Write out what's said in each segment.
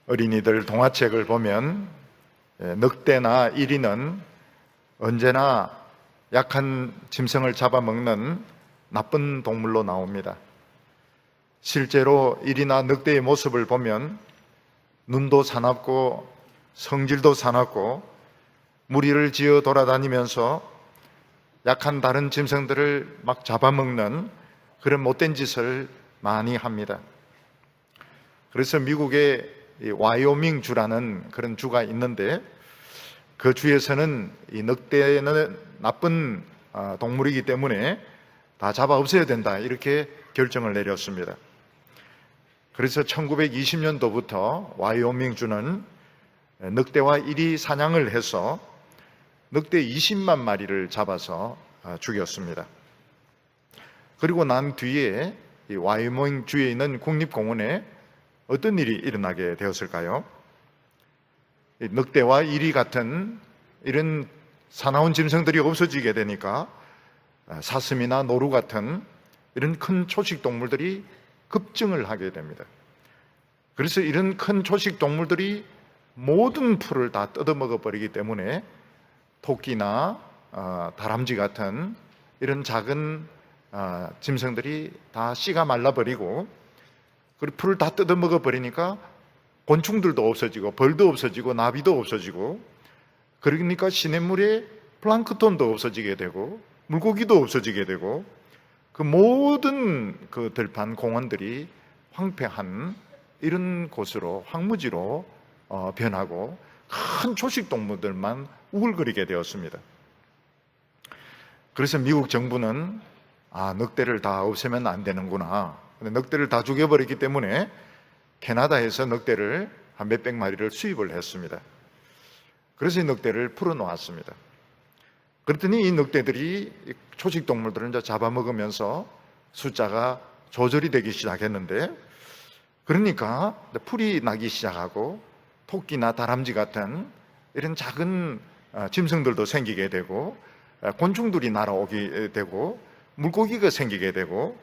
어린이들 동화책을 보면 늑대나 이리는 언제나 약한 짐승을 잡아먹는 나쁜 동물로 나옵니다. 실제로 이리나 늑대의 모습을 보면 눈도 사납고 성질도 사납고 무리를 지어 돌아다니면서 약한 다른 짐승들을 막 잡아먹는 그런 못된 짓을 많이 합니다. 그래서 미국의 와이오밍 주라는 그런 주가 있는데 그 주에서는 이 늑대는 나쁜 동물이기 때문에 다 잡아 없애야 된다 이렇게 결정을 내렸습니다. 그래서 1920년도부터 와이오밍 주는 늑대와 이리 사냥을 해서 늑대 20만 마리를 잡아서 죽였습니다. 그리고 난 뒤에 이 와이오밍 주에 있는 국립공원에 어떤 일이 일어나게 되었을까요? 늑대와 이리 같은 이런 사나운 짐승들이 없어지게 되니까 사슴이나 노루 같은 이런 큰 초식 동물들이 급증을 하게 됩니다. 그래서 이런 큰 초식 동물들이 모든 풀을 다 뜯어먹어 버리기 때문에 토끼나 다람쥐 같은 이런 작은 짐승들이 다 씨가 말라버리고 그리고 풀을 다 뜯어먹어 버리니까 곤충들도 없어지고 벌도 없어지고 나비도 없어지고 그러니까 시냇물에 플랑크톤도 없어지게 되고 물고기도 없어지게 되고 그 모든 그 들판 공원들이 황폐한 이런 곳으로 황무지로 변하고 큰 초식 동물들만 우글거리게 되었습니다. 그래서 미국 정부는 늑대를 다 없애면 안 되는구나. 근데 늑대를 다 죽여버렸기 때문에 캐나다에서 늑대를 한 몇백 마리를 수입을 했습니다. 그래서 이 늑대를 풀어놓았습니다. 그랬더니 이 늑대들이 초식 동물들을 이제 잡아먹으면서 숫자가 조절이 되기 시작했는데 그러니까 풀이 나기 시작하고 토끼나 다람쥐 같은 이런 작은 짐승들도 생기게 되고 곤충들이 날아오게 되고 물고기가 생기게 되고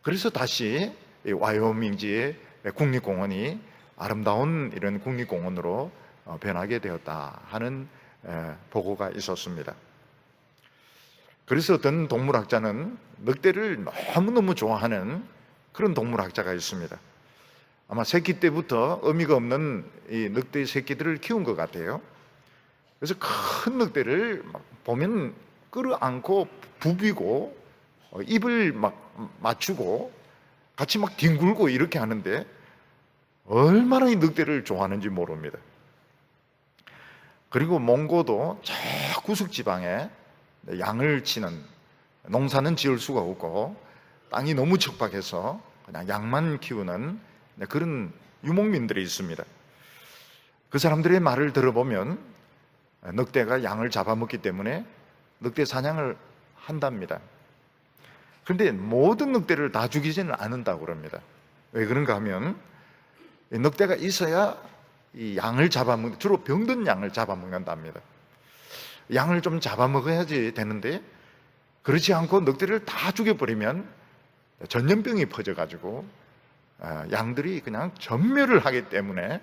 그래서 다시 와이오밍주의 국립공원이 아름다운 이런 국립공원으로 변하게 되었다 하는 보고가 있었습니다. 그래서 어떤 동물학자는 늑대를 너무너무 좋아하는 그런 동물학자가 있습니다. 아마 새끼 때부터 의미가 없는 이 늑대 새끼들을 키운 것 같아요. 그래서 큰 늑대를 보면 끌어안고 부비고 입을 막 맞추고 같이 막 뒹굴고 이렇게 하는데 얼마나 이 늑대를 좋아하는지 모릅니다. 그리고 몽고도 저 구석 지방에 양을 치는, 농사는 지을 수가 없고 땅이 너무 척박해서 그냥 양만 키우는 그런 유목민들이 있습니다. 그 사람들의 말을 들어보면 늑대가 양을 잡아먹기 때문에 늑대 사냥을 한답니다. 그런데 모든 늑대를 다 죽이지는 않는다고 그럽니다. 왜 그런가 하면 늑대가 있어야 이 양을 잡아먹는, 주로 병든 양을 잡아먹는답니다. 양을 좀 잡아먹어야지 되는데 그렇지 않고 늑대를 다 죽여버리면 전염병이 퍼져가지고 양들이 그냥 전멸을 하기 때문에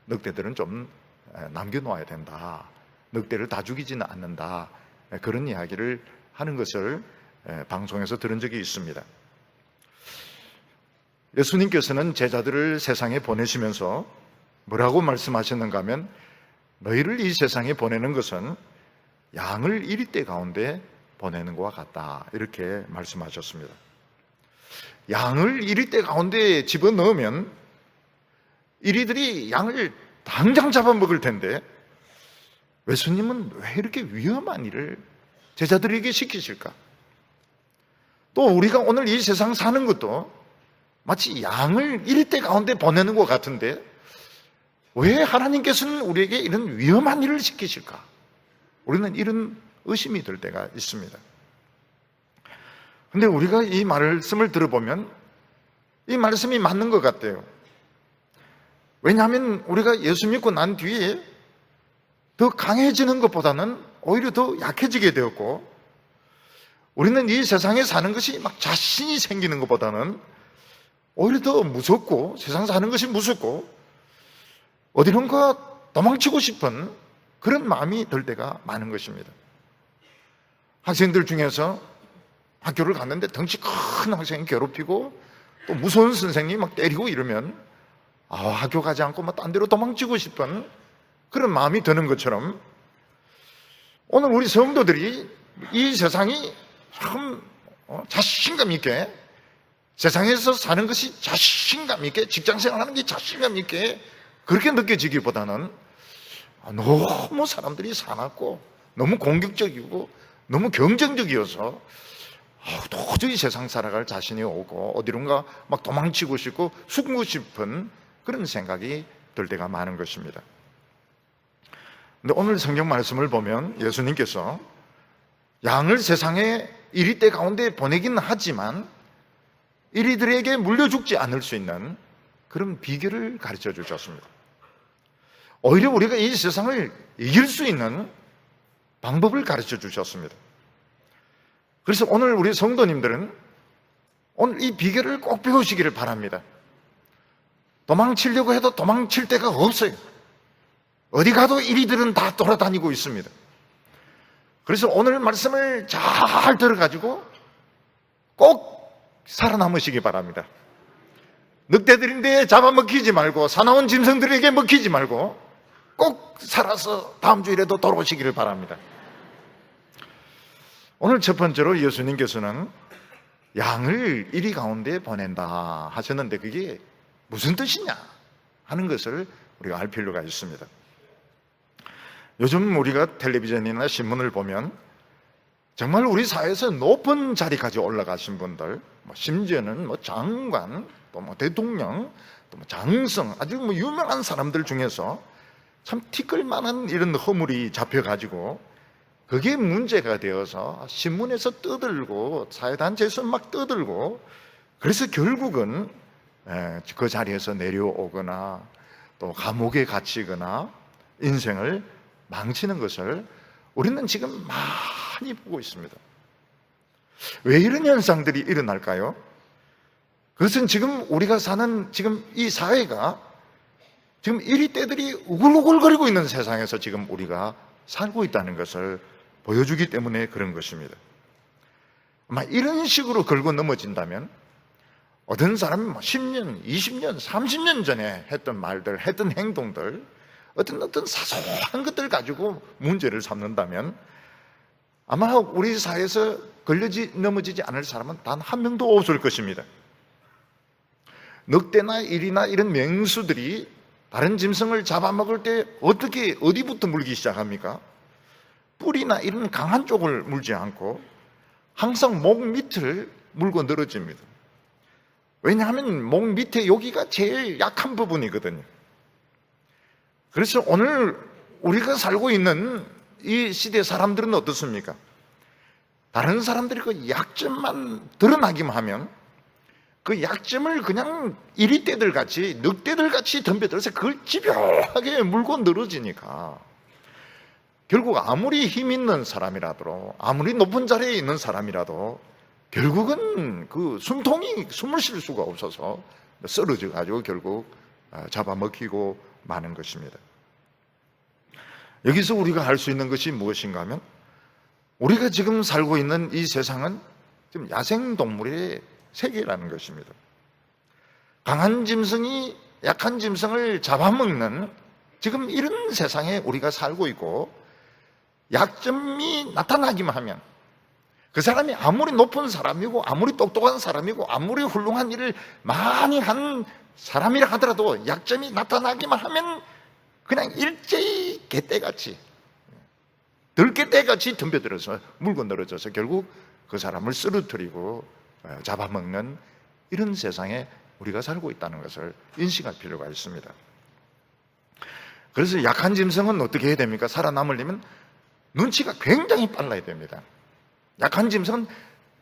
늑대들은 좀 남겨놓아야 된다. 늑대를 다 죽이지는 않는다. 그런 이야기를 하는 것을 방송에서 들은 적이 있습니다. 예수님께서는 제자들을 세상에 보내시면서 뭐라고 말씀하셨는가 하면 너희를 이 세상에 보내는 것은 양을 이리떼 가운데 보내는 것과 같다 이렇게 말씀하셨습니다. 양을 이리떼 가운데 집어넣으면 이리들이 양을 당장 잡아먹을 텐데 예수님은 왜 이렇게 위험한 일을 제자들에게 시키실까? 또 우리가 오늘 이 세상 사는 것도 마치 양을 이리떼 가운데 보내는 것 같은데 왜 하나님께서는 우리에게 이런 위험한 일을 시키실까? 우리는 이런 의심이 들 때가 있습니다. 그런데 우리가 이 말씀을 들어보면 이 말씀이 맞는 것 같아요. 왜냐하면 우리가 예수 믿고 난 뒤에 더 강해지는 것보다는 오히려 더 약해지게 되었고 우리는 이 세상에 사는 것이 막 자신이 생기는 것보다는 오히려 더 무섭고 세상 사는 것이 무섭고 어디론가 도망치고 싶은 그런 마음이 들 때가 많은 것입니다. 학생들 중에서 학교를 갔는데 덩치 큰 학생이 괴롭히고 또 무서운 선생님이 막 때리고 이러면 학교 가지 않고 뭐 딴 데로 도망치고 싶은 그런 마음이 드는 것처럼 오늘 우리 성도들이 이 세상이 참 자신감 있게 세상에서 사는 것이 자신감 있게 직장생활하는 게 자신감 있게 그렇게 느껴지기보다는 너무 사람들이 사납고 너무 공격적이고 너무 경쟁적이어서 도저히 세상 살아갈 자신이 오고 어디론가 막 도망치고 싶고 숨고 싶은 그런 생각이 들 때가 많은 것입니다. 근데 오늘 성경 말씀을 보면 예수님께서 양을 세상에 이리떼 가운데 보내긴 하지만 이리들에게 물려 죽지 않을 수 있는 그런 비결을 가르쳐 주셨습니다. 오히려 우리가 이 세상을 이길 수 있는 방법을 가르쳐 주셨습니다. 그래서 오늘 우리 성도님들은 오늘 이 비결을 꼭 배우시기를 바랍니다. 도망치려고 해도 도망칠 데가 없어요. 어디 가도 이리들은 다 돌아다니고 있습니다. 그래서 오늘 말씀을 잘 들어가지고 꼭 살아남으시기 바랍니다. 늑대들인데 잡아먹히지 말고 사나운 짐승들에게 먹히지 말고 꼭 살아서 다음 주일에도 돌아오시기를 바랍니다. 오늘 첫 번째로 예수님께서는 양을 이리 가운데 보낸다 하셨는데 그게 무슨 뜻이냐 하는 것을 우리가 알 필요가 있습니다. 요즘 우리가 텔레비전이나 신문을 보면 정말 우리 사회에서 높은 자리까지 올라가신 분들, 심지어는 장관, 또 대통령, 또 장성, 아주 유명한 사람들 중에서 참 티끌만한 이런 허물이 잡혀가지고 그게 문제가 되어서 신문에서 떠들고 사회단체에서 막 떠들고 그래서 결국은 그 자리에서 내려오거나 또 감옥에 갇히거나 인생을 망치는 것을 우리는 지금 많이 보고 있습니다. 왜 이런 현상들이 일어날까요? 그것은 지금 우리가 사는 지금 이 사회가 지금 이리떼들이 우글우글거리고 있는 세상에서 지금 우리가 살고 있다는 것을 보여주기 때문에 그런 것입니다. 아마 이런 식으로 걸고 넘어진다면 어떤 사람이 10년, 20년, 30년 전에 했던 말들, 했던 행동들 어떤 사소한 것들 가지고 문제를 삼는다면 아마 우리 사회에서 넘어지지 않을 사람은 단 한 명도 없을 것입니다. 늑대나 일이나 이런 맹수들이 다른 짐승을 잡아먹을 때 어디부터 물기 시작합니까? 뿔이나 이런 강한 쪽을 물지 않고 항상 목 밑을 물고 늘어집니다. 왜냐하면 목 밑에 여기가 제일 약한 부분이거든요. 그래서 오늘 우리가 살고 있는 이 시대 사람들은 어떻습니까? 다른 사람들이 그 약점만 드러나기만 하면 그 약점을 그냥 이리떼들 같이 늑대들 같이 덤벼들어서 그걸 집요하게 물고 늘어지니까 결국 아무리 힘 있는 사람이라도 아무리 높은 자리에 있는 사람이라도 결국은 그 숨을 쉴 수가 없어서 쓰러져 가지고 결국 잡아먹히고 마는 것입니다. 여기서 우리가 할 수 있는 것이 무엇인가 하면 우리가 지금 살고 있는 이 세상은 지금 야생동물의 세계라는 것입니다. 강한 짐승이 약한 짐승을 잡아먹는 지금 이런 세상에 우리가 살고 있고 약점이 나타나기만 하면 그 사람이 아무리 높은 사람이고 아무리 똑똑한 사람이고 아무리 훌륭한 일을 많이 한 사람이라 하더라도 약점이 나타나기만 하면 그냥 일제히 개떼같이 들개떼같이 덤벼들어서 물고 늘어져서 결국 그 사람을 쓰러뜨리고 잡아먹는 이런 세상에 우리가 살고 있다는 것을 인식할 필요가 있습니다. 그래서 약한 짐승은 어떻게 해야 됩니까? 살아남으려면 눈치가 굉장히 빨라야 됩니다. 약한 짐승은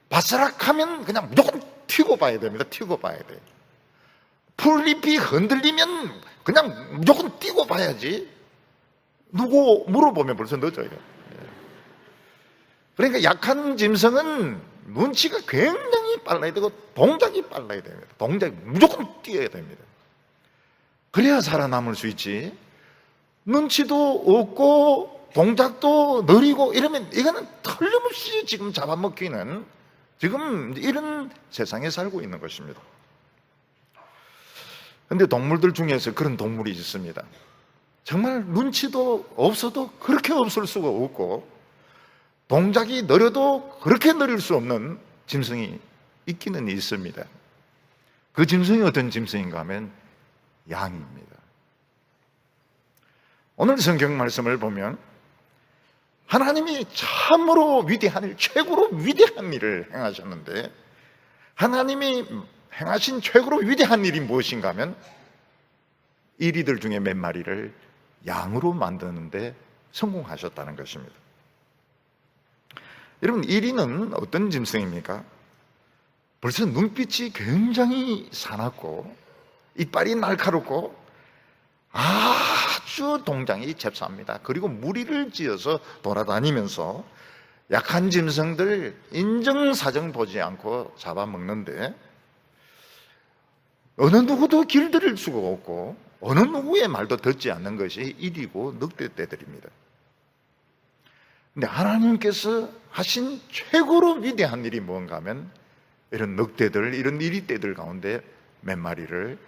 바스락하면 그냥 무조건 튀고 봐야 됩니다. 튀고 봐야 돼요. 풀잎이 흔들리면 그냥 무조건 뛰고 봐야지 누구 물어보면 벌써 늦어요. 그러니까 약한 짐승은 눈치가 굉장히 빨라야 되고 동작이 빨라야 됩니다. 동작이 무조건 뛰어야 됩니다. 그래야 살아남을 수 있지. 눈치도 없고 동작도 느리고 이러면 이거는 틀림없이 지금 잡아먹히는 지금 이런 세상에 살고 있는 것입니다. 그런데 동물들 중에서 그런 동물이 있습니다. 정말 눈치도 없어도 그렇게 없을 수가 없고 동작이 느려도 그렇게 느릴 수 없는 짐승이 있기는 있습니다. 그 짐승이 어떤 짐승인가 하면 양입니다. 오늘 성경 말씀을 보면 하나님이 참으로 위대한 일, 최고로 위대한 일을 행하셨는데 하나님이 행하신 최고로 위대한 일이 무엇인가 하면 이리들 중에 몇 마리를 양으로 만드는데 성공하셨다는 것입니다. 여러분, 이리는 어떤 짐승입니까? 벌써 눈빛이 굉장히 사납고 이빨이 날카롭고 아주 동장이 잽싸합니다. 그리고 무리를 지어서 돌아다니면서 약한 짐승들 인정사정 보지 않고 잡아먹는데 어느 누구도 길들일 수가 없고 어느 누구의 말도 듣지 않는 것이 이리고 늑대떼들입니다. 근데 하나님께서 하신 최고로 위대한 일이 뭔가 하면 이런 늑대들, 이런 이리떼들 가운데 몇 마리를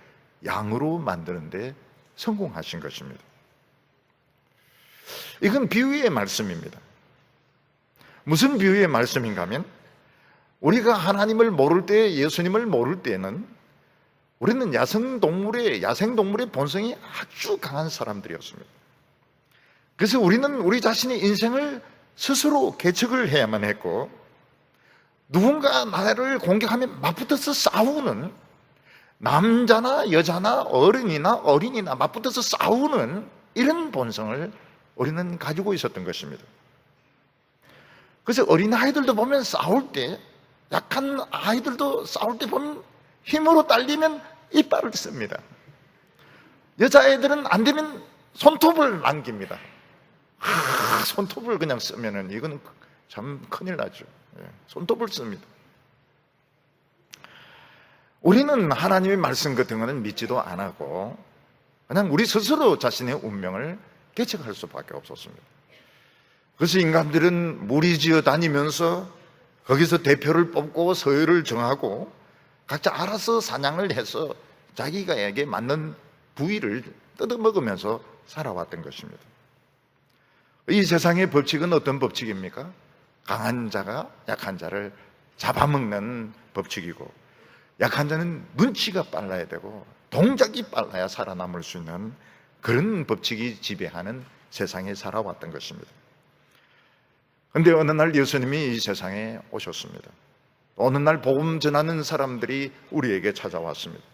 양으로 만드는데 성공하신 것입니다. 이건 비유의 말씀입니다. 무슨 비유의 말씀인가 하면 우리가 하나님을 모를 때, 예수님을 모를 때는 우리는 야생동물의 본성이 아주 강한 사람들이었습니다. 그래서 우리는 우리 자신의 인생을 스스로 개척을 해야만 했고 누군가 나를 공격하면 맞붙어서 싸우는 남자나 여자나 어른이나 어린이나 맞붙어서 싸우는 이런 본성을 우리는 가지고 있었던 것입니다. 그래서 어린아이들도 보면 싸울 때 약한 아이들도 싸울 때 보면 힘으로 딸리면 이빨을 씁니다. 여자애들은 안 되면 손톱을 남깁니다. 손톱을 그냥 쓰면은 이건 참 큰일 나죠. 손톱을 씁니다. 우리는 하나님의 말씀 같은 거는 믿지도 안 하고 그냥 우리 스스로 자신의 운명을 개척할 수밖에 없었습니다. 그래서 인간들은 무리지어 다니면서 거기서 대표를 뽑고 서열을 정하고 각자 알아서 사냥을 해서 자기가에게 맞는 부위를 뜯어먹으면서 살아왔던 것입니다. 이 세상의 법칙은 어떤 법칙입니까? 강한 자가 약한 자를 잡아먹는 법칙이고 약한 자는 눈치가 빨라야 되고 동작이 빨라야 살아남을 수 있는 그런 법칙이 지배하는 세상에 살아왔던 것입니다. 그런데 어느 날 예수님이 이 세상에 오셨습니다. 어느 날 복음 전하는 사람들이 우리에게 찾아왔습니다.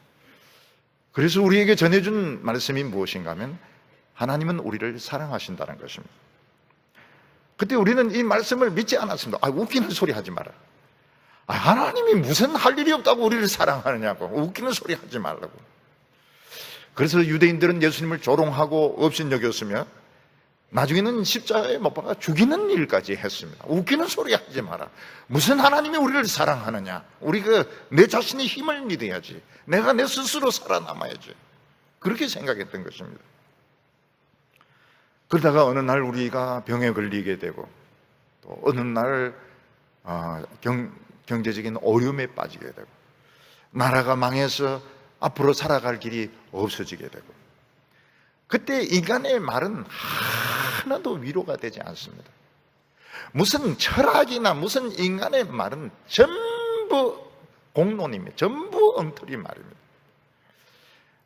그래서 우리에게 전해준 말씀이 무엇인가 하면 하나님은 우리를 사랑하신다는 것입니다. 그때 우리는 이 말씀을 믿지 않았습니다. 웃기는 소리 하지 마라. 하나님이 무슨 할 일이 없다고 우리를 사랑하느냐고. 웃기는 소리 하지 말라고. 그래서 유대인들은 예수님을 조롱하고 업신여겼으며 나중에는 십자가에 못 박아 죽이는 일까지 했습니다. 웃기는 소리 하지 마라. 무슨 하나님이 우리를 사랑하느냐. 우리가 내 자신의 힘을 믿어야지. 내가 내 스스로 살아남아야지. 그렇게 생각했던 것입니다. 그러다가 어느 날 우리가 병에 걸리게 되고 또 어느 날 경제적인 어려움에 빠지게 되고 나라가 망해서 앞으로 살아갈 길이 없어지게 되고 그때 인간의 말은 하나도 위로가 되지 않습니다. 무슨 철학이나 무슨 인간의 말은 전부 공론입니다. 전부 엉터리 말입니다.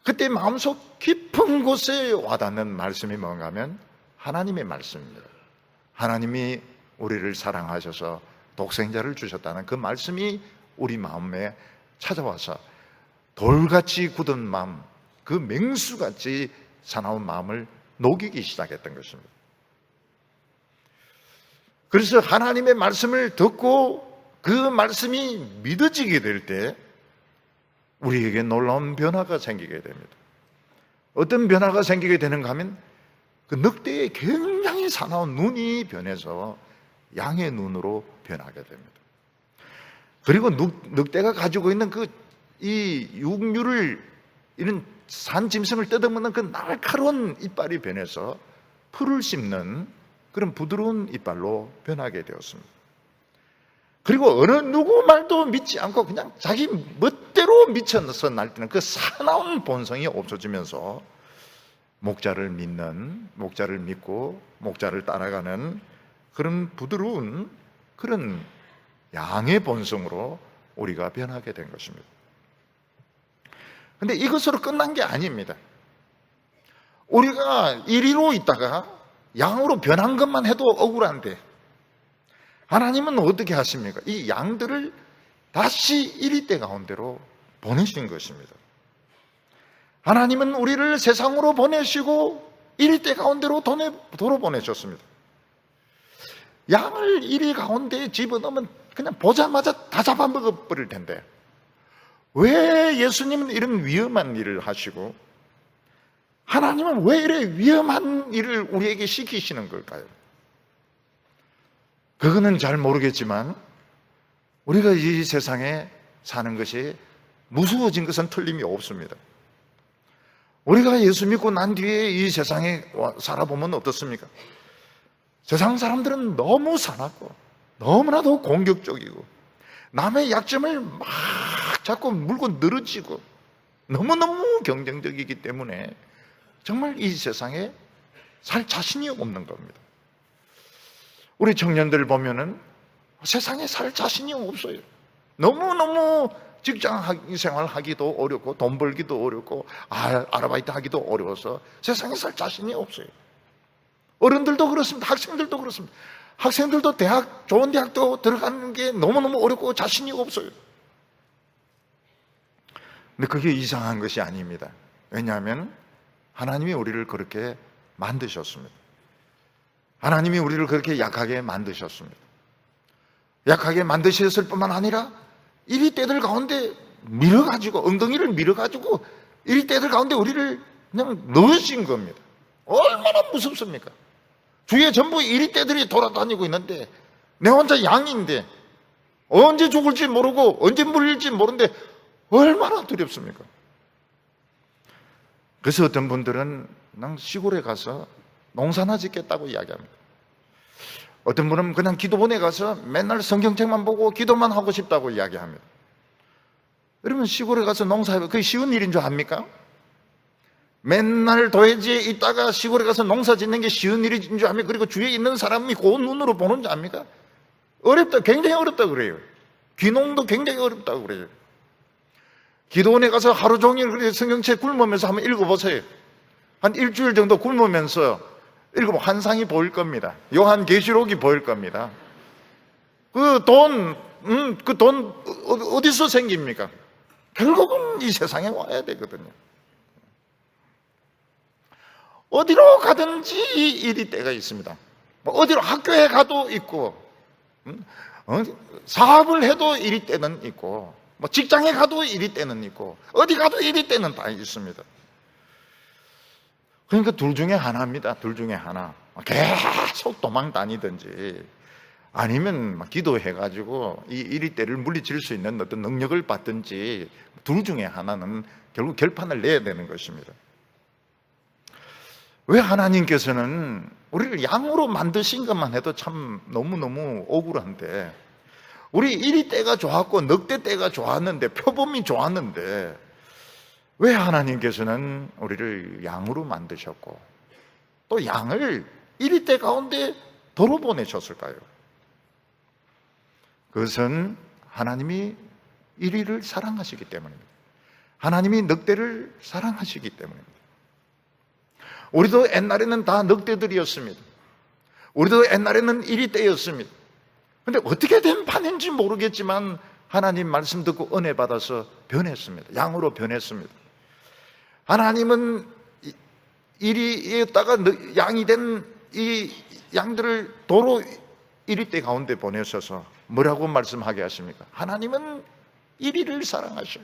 그때 마음속 깊은 곳에 와닿는 말씀이 뭔가 하면 하나님의 말씀입니다. 하나님이 우리를 사랑하셔서 독생자를 주셨다는 그 말씀이 우리 마음에 찾아와서 돌같이 굳은 마음, 그 맹수같이 사나운 마음을 녹이기 시작했던 것입니다. 그래서 하나님의 말씀을 듣고 그 말씀이 믿어지게 될 때 우리에게 놀라운 변화가 생기게 됩니다. 어떤 변화가 생기게 되는가 하면 그 늑대의 굉장히 사나운 눈이 변해서 양의 눈으로 변하게 됩니다. 그리고 늑대가 가지고 있는 이 육류를 이런 산짐승을 뜯어먹는 그 날카로운 이빨이 변해서 풀을 씹는 그런 부드러운 이빨로 변하게 되었습니다. 그리고 어느 누구 말도 믿지 않고 그냥 자기 멋대로 미쳐서 날뛰는 그 사나운 본성이 없어지면서 목자를 믿고 목자를 따라가는 그런 부드러운 그런 양의 본성으로 우리가 변하게 된 것입니다. 그런데 이것으로 끝난 게 아닙니다. 우리가 이리로 있다가 양으로 변한 것만 해도 억울한데 하나님은 어떻게 하십니까? 이 양들을 다시 이리떼 가운데로 보내신 것입니다. 하나님은 우리를 세상으로 보내시고 이리떼 가운데로 도로 보내셨습니다. 양을 이리 가운데에 집어넣으면 그냥 보자마자 다 잡아먹어 버릴 텐데 왜 예수님은 이런 위험한 일을 하시고 하나님은 왜 이래 위험한 일을 우리에게 시키시는 걸까요? 그거는 잘 모르겠지만 우리가 이 세상에 사는 것이 무서워진 것은 틀림이 없습니다. 우리가 예수 믿고 난 뒤에 이 세상에 살아보면 어떻습니까? 세상 사람들은 너무 사납고 너무나도 공격적이고 남의 약점을 막 자꾸 물고 늘어지고 너무너무 경쟁적이기 때문에 정말 이 세상에 살 자신이 없는 겁니다. 우리 청년들 보면은 세상에 살 자신이 없어요. 너무너무 직장 생활 하기도 어렵고 돈 벌기도 어렵고 아르바이트 하기도 어려워서 세상에 살 자신이 없어요. 어른들도 그렇습니다. 학생들도 그렇습니다. 학생들도 좋은 대학도 들어가는 게 너무너무 어렵고 자신이 없어요. 근데 그게 이상한 것이 아닙니다. 왜냐하면 하나님이 우리를 그렇게 만드셨습니다. 하나님이 우리를 그렇게 약하게 만드셨습니다. 약하게 만드셨을 뿐만 아니라 이리떼들 가운데 밀어가지고 엉덩이를 밀어가지고 이리떼들 가운데 우리를 그냥 넣으신 겁니다. 얼마나 무섭습니까? 주위에 전부 이리떼들이 돌아다니고 있는데 내 혼자 양인데 언제 죽을지 모르고 언제 물릴지 모르는데 얼마나 두렵습니까? 그래서 어떤 분들은 그냥 시골에 가서 농사나 짓겠다고 이야기합니다. 어떤 분은 그냥 기도원에 가서 맨날 성경책만 보고 기도만 하고 싶다고 이야기합니다. 여러분 시골에 가서 농사해봐 그게 쉬운 일인 줄 압니까? 맨날 도회지에 있다가 시골에 가서 농사 짓는 게 쉬운 일인 줄 압니까? 그리고 주위에 있는 사람이 그 눈으로 보는 줄 압니까? 어렵다, 굉장히 어렵다고 그래요. 귀농도 굉장히 어렵다고 그래요. 기도원에 가서 하루 종일 성경책 굶으면서 한번 읽어보세요. 한 일주일 정도 굶으면서 읽으면 환상이 보일 겁니다. 요한계시록이 보일 겁니다. 그 돈 어디서 생깁니까? 결국은 이 세상에 와야 되거든요. 어디로 가든지 이리떼가 있습니다. 어디로 학교에 가도 있고, 사업을 해도 이리떼는 있고, 직장에 가도 이리떼는 있고, 어디 가도 이리떼는 다 있습니다. 그러니까 둘 중에 하나입니다. 둘 중에 하나. 계속 도망 다니든지 아니면 기도해가지고 이 이리떼를 물리칠 수 있는 어떤 능력을 받든지 둘 중에 하나는 결국 결판을 내야 되는 것입니다. 왜 하나님께서는 우리를 양으로 만드신 것만 해도 참 너무너무 억울한데 우리 이리떼가 좋았고 늑대떼가 좋았는데 표범이 좋았는데 왜 하나님께서는 우리를 양으로 만드셨고 또 양을 이리떼 가운데 도로 보내셨을까요? 그것은 하나님이 이리를 사랑하시기 때문입니다. 하나님이 늑대를 사랑하시기 때문입니다. 우리도 옛날에는 다 늑대들이었습니다. 우리도 옛날에는 이리떼였습니다. 그런데 어떻게 된 판인지 모르겠지만 하나님 말씀 듣고 은혜 받아서 변했습니다. 양으로 변했습니다. 하나님은 이리였다가 양이 된 이 양들을 도로 이리떼 가운데 보내셔서 뭐라고 말씀하게 하십니까? 하나님은 이리를 사랑하셔.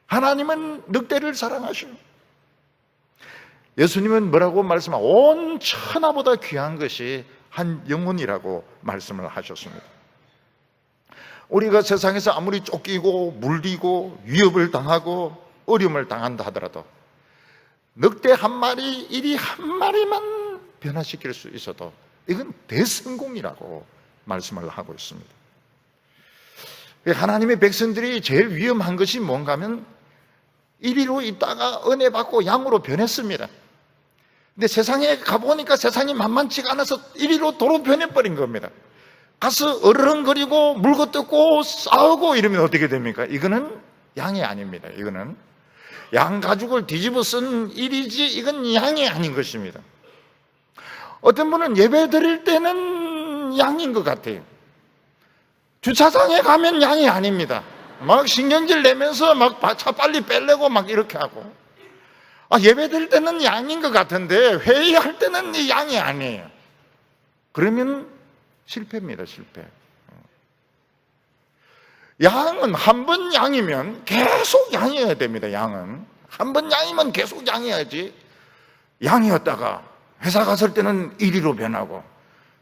하나님은 늑대를 사랑하셔. 예수님은 뭐라고 말씀하세요? 온 천하보다 귀한 것이 한 영혼이라고 말씀을 하셨습니다. 우리가 세상에서 아무리 쫓기고 물리고 위협을 당하고 어려움을 당한다 하더라도 늑대 한 마리, 이리 한 마리만 변화시킬 수 있어도 이건 대성공이라고 말씀을 하고 있습니다. 하나님의 백성들이 제일 위험한 것이 뭔가 하면 이리로 있다가 은혜 받고 양으로 변했습니다. 근데 세상에 가보니까 세상이 만만치가 않아서 이리로 도로 변해버린 겁니다. 가서 어르렁거리고 물고 뜯고 싸우고 이러면 어떻게 됩니까? 이거는 양이 아닙니다. 이거는 양 가죽을 뒤집어 쓴 일이지 이건 양이 아닌 것입니다. 어떤 분은 예배 드릴 때는 양인 것 같아요. 주차장에 가면 양이 아닙니다. 막 신경질 내면서 막 차 빨리 빼려고 막 이렇게 하고, 예배 드릴 때는 양인 것 같은데 회의할 때는 이 양이 아니에요. 그러면 실패입니다. 실패. 양은 한 번 양이면 계속 양이어야 됩니다. 양은 한 번 양이면 계속 양이어야지, 양이었다가 회사 갔을 때는 이리로 변하고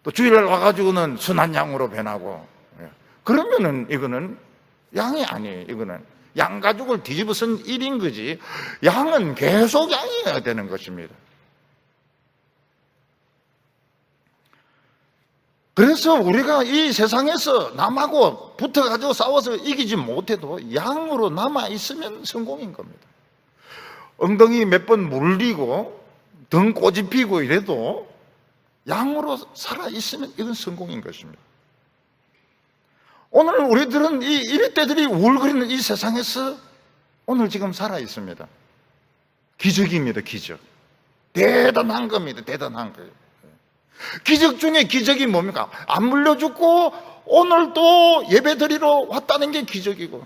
또 주일날 와가지고는 순한 양으로 변하고, 그러면은 이거는 양이 아니에요. 이거는 양 가죽을 뒤집어 쓴 일인 거지, 양은 계속 양이어야 되는 것입니다. 그래서 우리가 이 세상에서 남하고 붙어가지고 싸워서 이기지 못해도 양으로 남아있으면 성공인 겁니다. 엉덩이 몇 번 물리고 등 꼬집히고 이래도 양으로 살아있으면 이건 성공인 것입니다. 오늘 우리들은 이 이리떼들이 우울거리는 이 세상에서 오늘 지금 살아있습니다. 기적입니다. 기적. 대단한 겁니다. 대단한 거예요. 기적 중에 기적이 뭡니까? 안 물려 죽고 오늘도 예배 드리러 왔다는 게 기적이고,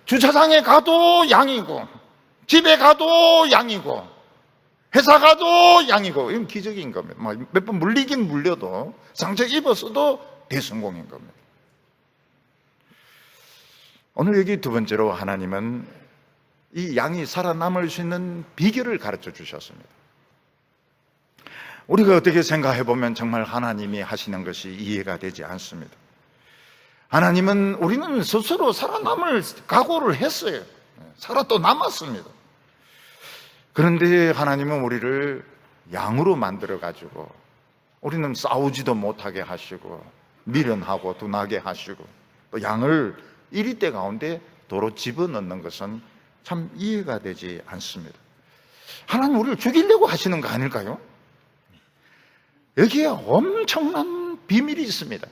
주차장에 가도 양이고, 집에 가도 양이고, 회사 가도 양이고, 이건 기적인 겁니다. 몇 번 물리긴 물려도 상처 입었어도 대성공인 겁니다. 오늘 여기 두 번째로 하나님은 이 양이 살아남을 수 있는 비결을 가르쳐 주셨습니다. 우리가 어떻게 생각해 보면 정말 하나님이 하시는 것이 이해가 되지 않습니다. 하나님은, 우리는 스스로 살아남을 각오를 했어요. 살아 또 남았습니다. 그런데 하나님은 우리를 양으로 만들어 가지고 우리는 싸우지도 못하게 하시고 미련하고 둔하게 하시고 또 양을 이리떼 가운데 도로 집어넣는 것은 참 이해가 되지 않습니다. 하나님 우리를 죽이려고 하시는 거 아닐까요? 여기에 엄청난 비밀이 있습니다.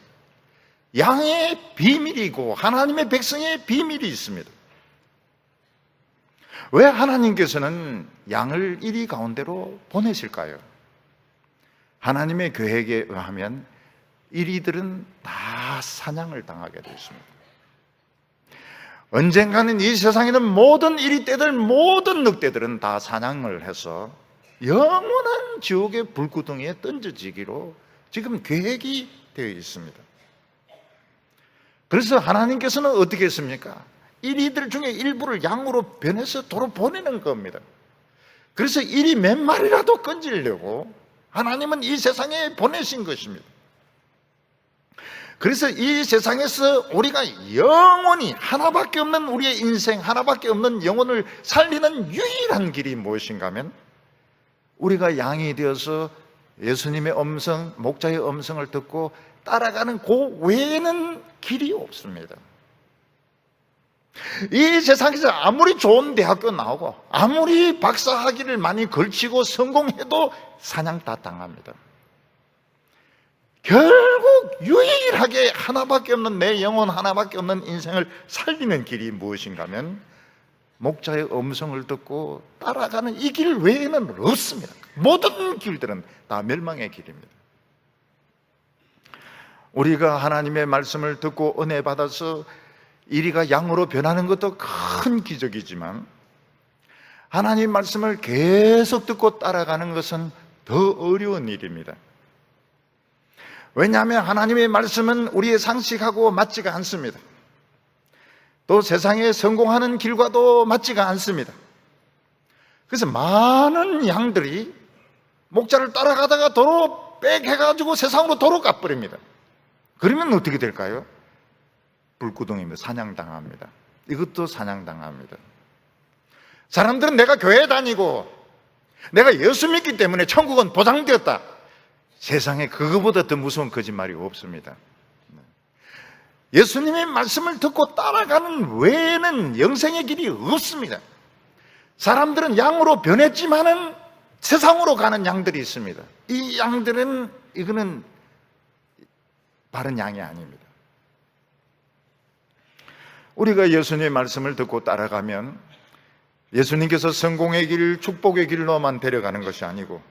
양의 비밀이고 하나님의 백성의 비밀이 있습니다. 왜 하나님께서는 양을 이리 가운데로 보내실까요? 하나님의 계획에 의하면 이리들은 다 사냥을 당하게 되어 있습니다. 언젠가는 이 세상에는 모든 이리떼들, 모든 늑대들은 다 사냥을 해서 영원한 지옥의 불구덩이에 던져지기로 지금 계획이 되어 있습니다. 그래서 하나님께서는 어떻게 했습니까? 이리들 중에 일부를 양으로 변해서 도로 보내는 겁니다. 그래서 이리 몇 마리라도 건지려고 하나님은 이 세상에 보내신 것입니다. 그래서 이 세상에서 우리가 영원히 하나밖에 없는 우리의 인생, 하나밖에 없는 영혼을 살리는 유일한 길이 무엇인가 하면 우리가 양이 되어서 예수님의 음성, 목자의 음성을 듣고 따라가는 그 외에는 길이 없습니다. 이 세상에서 아무리 좋은 대학교 나오고 아무리 박사학위를 많이 걸치고 성공해도 사냥 다 당합니다. 결국 유일하게 하나밖에 없는 내 영혼, 하나밖에 없는 인생을 살리는 길이 무엇인가 하면 목자의 음성을 듣고 따라가는 이 길 외에는 없습니다. 모든 길들은 다 멸망의 길입니다. 우리가 하나님의 말씀을 듣고 은혜 받아서 이리가 양으로 변하는 것도 큰 기적이지만 하나님 말씀을 계속 듣고 따라가는 것은 더 어려운 일입니다. 왜냐하면 하나님의 말씀은 우리의 상식하고 맞지가 않습니다. 또 세상에 성공하는 길과도 맞지가 않습니다. 그래서 많은 양들이 목자를 따라가다가 도로 빽해가지고 세상으로 도로 가버립니다. 그러면 어떻게 될까요? 불구덩이입니다. 사냥당합니다. 이것도 사냥당합니다. 사람들은 내가 교회 다니고 내가 예수 믿기 때문에 천국은 보장되었다. 세상에 그거보다 더 무서운 거짓말이 없습니다. 예수님의 말씀을 듣고 따라가는 외에는 영생의 길이 없습니다. 사람들은 양으로 변했지만은 세상으로 가는 양들이 있습니다. 이 양들은 이거는 바른 양이 아닙니다. 우리가 예수님의 말씀을 듣고 따라가면 예수님께서 성공의 길, 축복의 길로만 데려가는 것이 아니고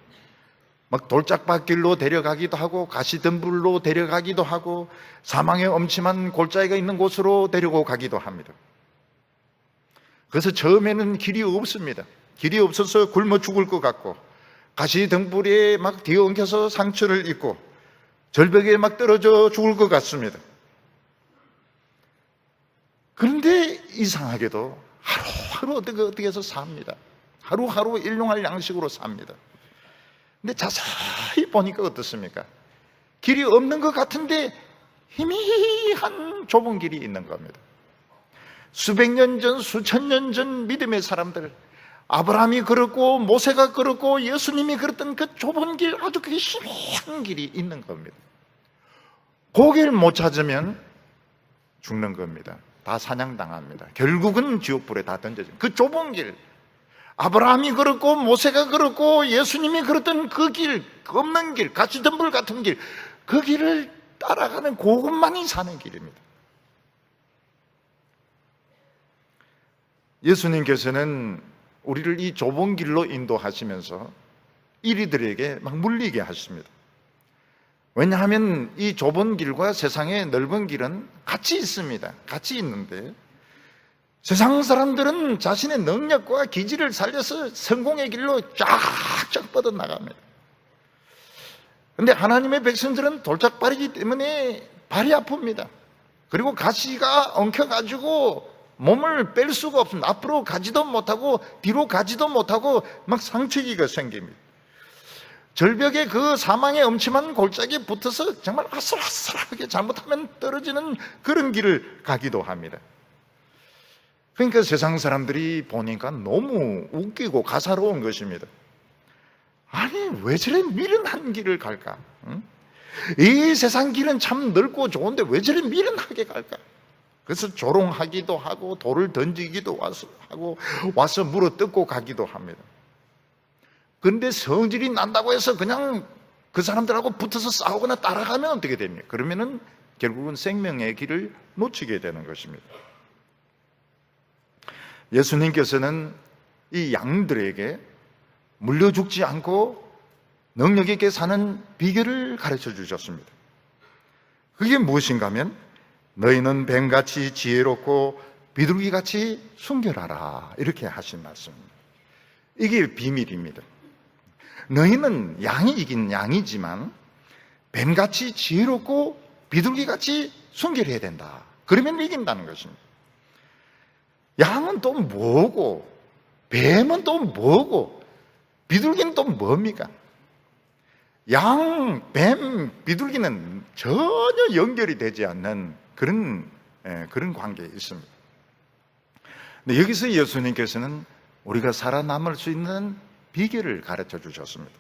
막 돌짝밭길로 데려가기도 하고 가시덤불로 데려가기도 하고 사망의 엄침한 골짜기가 있는 곳으로 데리고 가기도 합니다. 그래서 처음에는 길이 없습니다. 길이 없어서 굶어 죽을 것 같고 가시덤불에 막 뒤엉켜서 상처를 입고 절벽에 막 떨어져 죽을 것 같습니다. 그런데 이상하게도 하루하루 어떻게 해서 삽니다. 하루하루 일용할 양식으로 삽니다. 근데 자세히 보니까 어떻습니까? 길이 없는 것 같은데 희미한 좁은 길이 있는 겁니다. 수백 년 전, 수천 년 전 믿음의 사람들, 아브라함이 걸었고 모세가 걸었고 예수님이 걸었던 그 좁은 길, 아주 그 희미한 길이 있는 겁니다. 그 길 못 찾으면 죽는 겁니다. 다 사냥당합니다. 결국은 지옥불에 다 던져집니다. 그 좁은 길, 아브라함이 걸었고 모세가 걸었고 예수님이 걸었던 그 길, 그 없는 길, 가시덤불 같은 길, 그 길을 따라가는 그것만이 사는 길입니다. 예수님께서는 우리를 이 좁은 길로 인도하시면서 이리들에게 막 물리게 하십니다. 왜냐하면 이 좁은 길과 세상의 넓은 길은 같이 있습니다. 같이 있는데 세상 사람들은 자신의 능력과 기질을 살려서 성공의 길로 쫙쫙 뻗어나갑니다. 그런데 하나님의 백성들은 돌짝발이기 때문에 발이 아픕니다. 그리고 가시가 엉켜가지고 몸을 뺄 수가 없습니다. 앞으로 가지도 못하고 뒤로 가지도 못하고 막 상처기가 생깁니다. 절벽에 그 사망의 엄침한 골짜기에 붙어서 정말 아슬아슬하게 잘못하면 떨어지는 그런 길을 가기도 합니다. 그러니까 세상 사람들이 보니까 너무 웃기고 가사로운 것입니다. 아니 왜 저래 미련한 길을 갈까? 응? 이 세상 길은 참 넓고 좋은데 왜 저래 미련하게 갈까? 그래서 조롱하기도 하고 돌을 던지기도 하고 와서 물어 뜯고 가기도 합니다. 그런데 성질이 난다고 해서 그냥 그 사람들하고 붙어서 싸우거나 따라가면 어떻게 됩니까? 그러면은 결국은 생명의 길을 놓치게 되는 것입니다. 예수님께서는 이 양들에게 물려 죽지 않고 능력 있게 사는 비결을 가르쳐 주셨습니다. 그게 무엇인가 하면 너희는 뱀같이 지혜롭고 비둘기같이 순결하라 이렇게 하신 말씀입니다. 이게 비밀입니다. 너희는 양이긴 양이지만 뱀같이 지혜롭고 비둘기같이 순결해야 된다. 그러면 이긴다는 것입니다. 양은 또 뭐고 뱀은 또 뭐고 비둘기는 또 뭡니까? 양, 뱀, 비둘기는 전혀 연결이 되지 않는 그런 관계에 있습니다. 근데 여기서 예수님께서는 우리가 살아남을 수 있는 비결을 가르쳐 주셨습니다.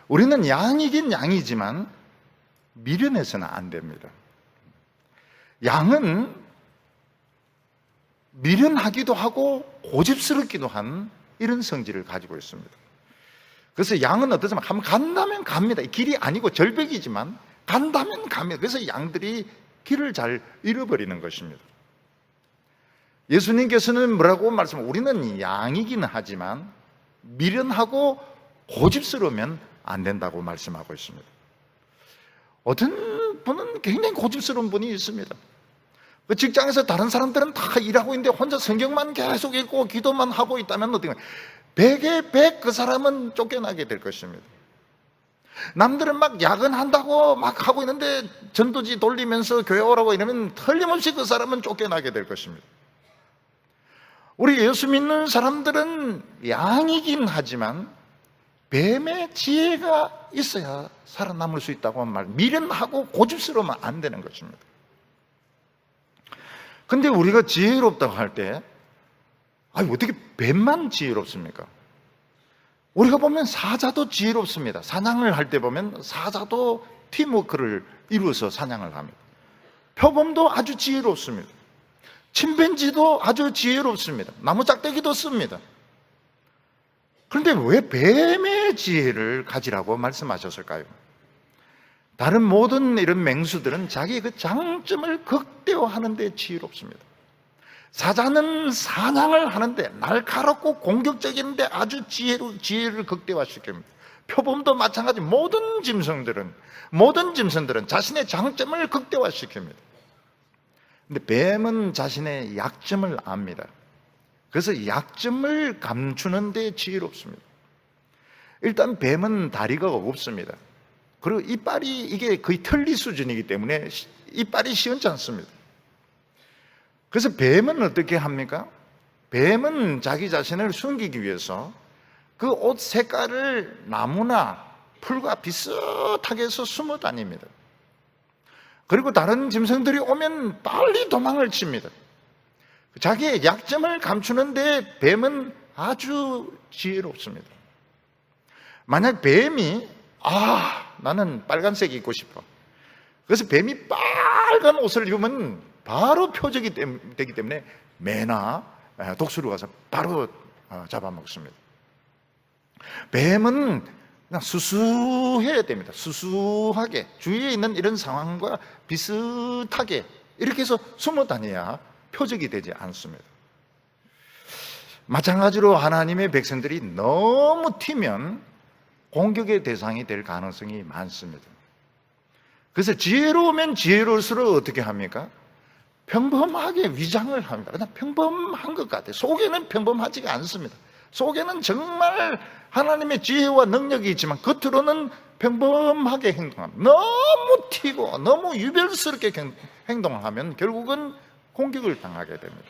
우리는 양이긴 양이지만 미련해서는 안 됩니다. 양은 미련하기도 하고 고집스럽기도 한 이런 성질을 가지고 있습니다. 그래서 양은 어떠세요? 한번 간다면 갑니다. 길이 아니고 절벽이지만 간다면 갑니다. 그래서 양들이 길을 잘 잃어버리는 것입니다. 예수님께서는 뭐라고 말씀하세요? 우리는 양이기는 하지만 미련하고 고집스러우면 안 된다고 말씀하고 있습니다. 어떤 분은 굉장히 고집스러운 분이 있습니다. 그 직장에서 다른 사람들은 다 일하고 있는데 혼자 성경만 계속 읽고 기도만 하고 있다면 어떻게 100에 100 그 사람은 쫓겨나게 될 것입니다. 남들은 막 야근한다고 막 하고 있는데 전도지 돌리면서 교회 오라고 이러면 틀림없이 그 사람은 쫓겨나게 될 것입니다. 우리 예수 믿는 사람들은 양이긴 하지만 뱀의 지혜가 있어야 살아남을 수 있다고 한 말. 미련하고 고집스러우면 안 되는 것입니다. 근데 우리가 지혜롭다고 할 때 아니, 어떻게 뱀만 지혜롭습니까? 우리가 보면 사자도 지혜롭습니다. 사냥을 할 때 보면 사자도 팀워크를 이루어서 사냥을 합니다. 표범도 아주 지혜롭습니다. 침팬지도 아주 지혜롭습니다. 나무 짝대기도 씁니다. 그런데 왜 뱀의 지혜를 가지라고 말씀하셨을까요? 다른 모든 이런 맹수들은 자기의 그 장점을 극대화하는 데 지혜롭습니다. 사자는 사냥을 하는데 날카롭고 공격적인데 아주 지혜를 극대화시킵니다. 표범도 마찬가지. 모든 짐승들은 자신의 장점을 극대화시킵니다. 근데 뱀은 자신의 약점을 압니다. 그래서 약점을 감추는 데 지혜롭습니다. 일단 뱀은 다리가 없습니다. 그리고 이빨이 이게 거의 털리 수준이기 때문에 이빨이 시원치 않습니다. 그래서 뱀은 어떻게 합니까? 뱀은 자기 자신을 숨기기 위해서 그 옷 색깔을 나무나 풀과 비슷하게 해서 숨어 다닙니다. 그리고 다른 짐승들이 오면 빨리 도망을 칩니다. 자기의 약점을 감추는데 뱀은 아주 지혜롭습니다. 만약 뱀이 나는 빨간색이 입고 싶어. 그래서 뱀이 빨간 옷을 입으면 바로 표적이 되기 때문에 매나 독수리 가서 바로 잡아먹습니다. 뱀은 그냥 수수해야 됩니다. 수수하게 주위에 있는 이런 상황과 비슷하게 이렇게 해서 숨어 다녀야 표적이 되지 않습니다. 마찬가지로 하나님의 백성들이 너무 튀면 공격의 대상이 될 가능성이 많습니다. 그래서 지혜로우면 지혜로울수록 어떻게 합니까? 평범하게 위장을 합니다. 그냥 평범한 것 같아요. 속에는 평범하지가 않습니다. 속에는 정말 하나님의 지혜와 능력이 있지만 겉으로는 평범하게 행동합니다. 너무 튀고 너무 유별스럽게 행동을 하면 결국은 공격을 당하게 됩니다.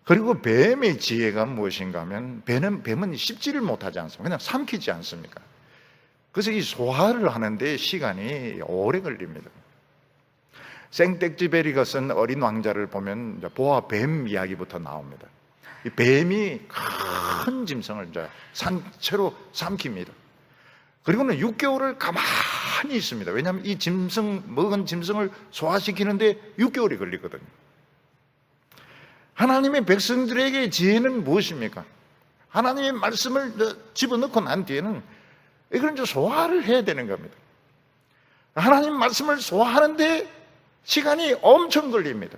그리고 뱀의 지혜가 무엇인가 하면 뱀은 씹지를 못하지 않습니까? 그냥 삼키지 않습니까? 그래서 이 소화를 하는데 시간이 오래 걸립니다. 생텍쥐베리가 쓴 어린 왕자를 보면 보아 뱀 이야기부터 나옵니다. 이 뱀이 큰 짐승을 이제 산채로 삼킵니다. 그리고는 6개월을 가만히 있습니다. 왜냐하면 이 먹은 짐승을 소화시키는데 6개월이 걸리거든요. 하나님의 백성들에게 지혜는 무엇입니까? 하나님의 말씀을 집어넣고 난 뒤에는 이걸 이제 소화를 해야 되는 겁니다. 하나님 말씀을 소화하는데 시간이 엄청 걸립니다.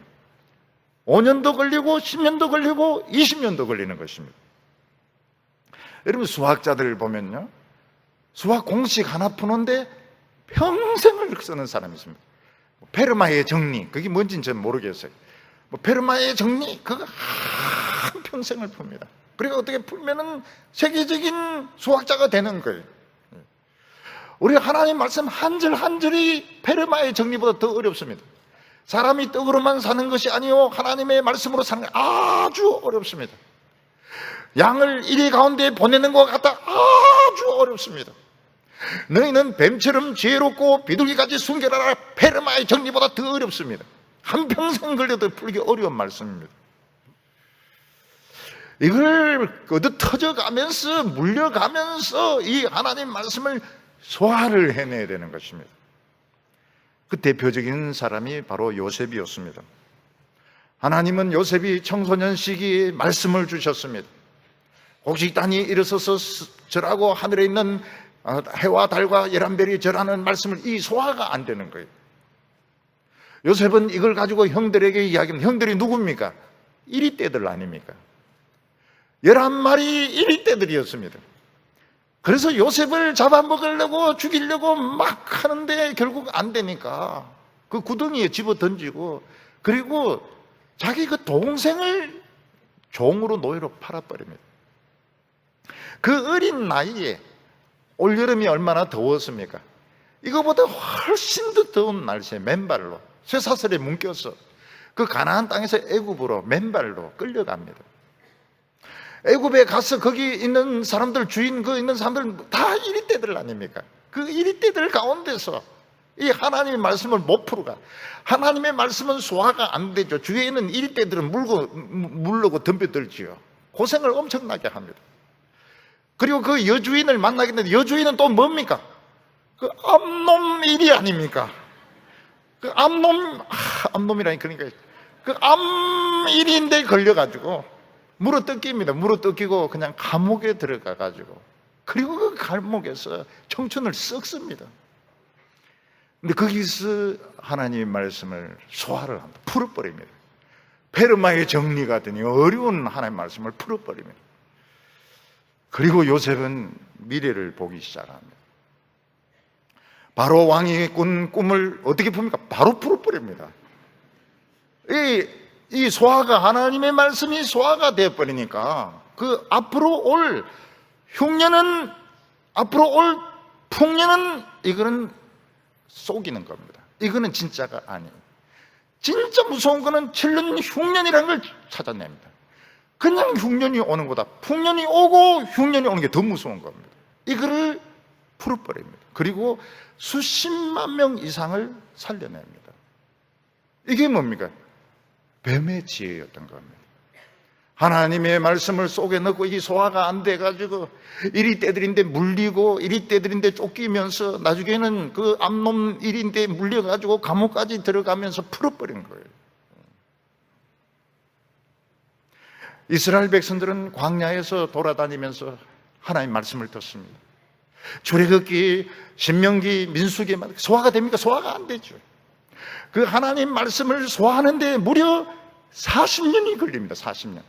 5년도 걸리고 10년도 걸리고 20년도 걸리는 것입니다. 여러분 수학자들 보면요, 수학 공식 하나 푸는데 평생을 쓰는 사람이 있습니다. 페르마의 정리, 그게 뭔지는 전 모르겠어요. 페르마의 정리, 그거 한평생을 풉니다. 그리고 어떻게 풀면은 세계적인 수학자가 되는 거예요. 우리 하나님 말씀 한 절 한 절이 페르마의 정리보다 더 어렵습니다. 사람이 떡으로만 사는 것이 아니요 하나님의 말씀으로 사는 게 아주 어렵습니다. 양을 이리 가운데 보내는 것 같다 아주 어렵습니다. 너희는 뱀처럼 지혜롭고 비둘기같이 순결하라, 페르마의 정리보다 더 어렵습니다. 한평생 걸려도 풀기 어려운 말씀입니다. 이걸 거듭 터져가면서 물려가면서 이 하나님 말씀을 소화를 해내야 되는 것입니다. 그 대표적인 사람이 바로 요셉이었습니다. 하나님은 요셉이 청소년 시기에 말씀을 주셨습니다. 곡식단이 일어서서 절하고 하늘에 있는 해와 달과 열한별이 절하는 말씀을 이 소화가 안 되는 거예요. 요셉은 이걸 가지고 형들에게 이야기합니다. 형들이 누굽니까? 이리떼들 아닙니까? 11마리 이리떼들이었습니다. 그래서 요셉을 잡아먹으려고 죽이려고 막 하는데 결국 안 되니까 그 구덩이에 집어 던지고, 그리고 자기 그 동생을 종으로 노예로 팔아버립니다. 그 어린 나이에 올여름이 얼마나 더웠습니까? 이거보다 훨씬 더 더운 날씨에 맨발로 쇠사슬에 묶여서 그 가나안 땅에서 애굽으로 맨발로 끌려갑니다. 애굽에 가서 거기 있는 사람들, 주인 그 있는 사람들 다 이리떼들 아닙니까? 그 이리떼들 가운데서 이 하나님의 말씀을 못 풀어가. 하나님의 말씀은 소화가 안 되죠. 주위에 있는 일대들은 물르고 덤벼들지요. 고생을 엄청나게 합니다. 그리고 그 여주인을 만나게 되는데, 여주인은 또 뭡니까? 그 암놈 일이 아닙니까? 그 암놈이라니, 그러니까 그 암일인데 걸려가지고 물어 뜯깁니다. 물어 뜯기고 그냥 감옥에 들어가가지고, 그리고 그 감옥에서 청춘을 썩습니다. 근데 거기서 하나님의 말씀을 소화를 합니다. 풀어버립니다. 페르마의 정리 같은 어려운 하나님의 말씀을 풀어버립니다. 그리고 요셉은 미래를 보기 시작합니다. 바로 왕이 꾼 꿈을 어떻게 풉니까? 바로 풀어버립니다. 이 소화가, 하나님의 말씀이 소화가 되어버리니까 그 앞으로 올 흉년은, 앞으로 올 풍년은, 이거는 속이는 겁니다. 이거는 진짜가 아니에요. 진짜 무서운 거는 7년 흉년이라는 걸 찾아냅니다. 그냥 흉년이 오는 거다. 풍년이 오고 흉년이 오는 게 더 무서운 겁니다. 이거를 풀어버립니다. 그리고 수십만 명 이상을 살려냅니다. 이게 뭡니까? 뱀의 지혜였던 겁니다. 하나님의 말씀을 속에 넣고 이게 소화가 안 돼가지고 이리 때들인데 물리고 이리 때들인데 쫓기면서 나중에는 그 암놈 일인데 물려가지고 감옥까지 들어가면서 풀어버린 거예요. 이스라엘 백성들은 광야에서 돌아다니면서 하나님의 말씀을 듣습니다. 출애굽기, 신명기, 민수기 소화가 됩니까? 소화가 안 되죠. 그 하나님 말씀을 소화하는데 무려 40년이 걸립니다. 40년.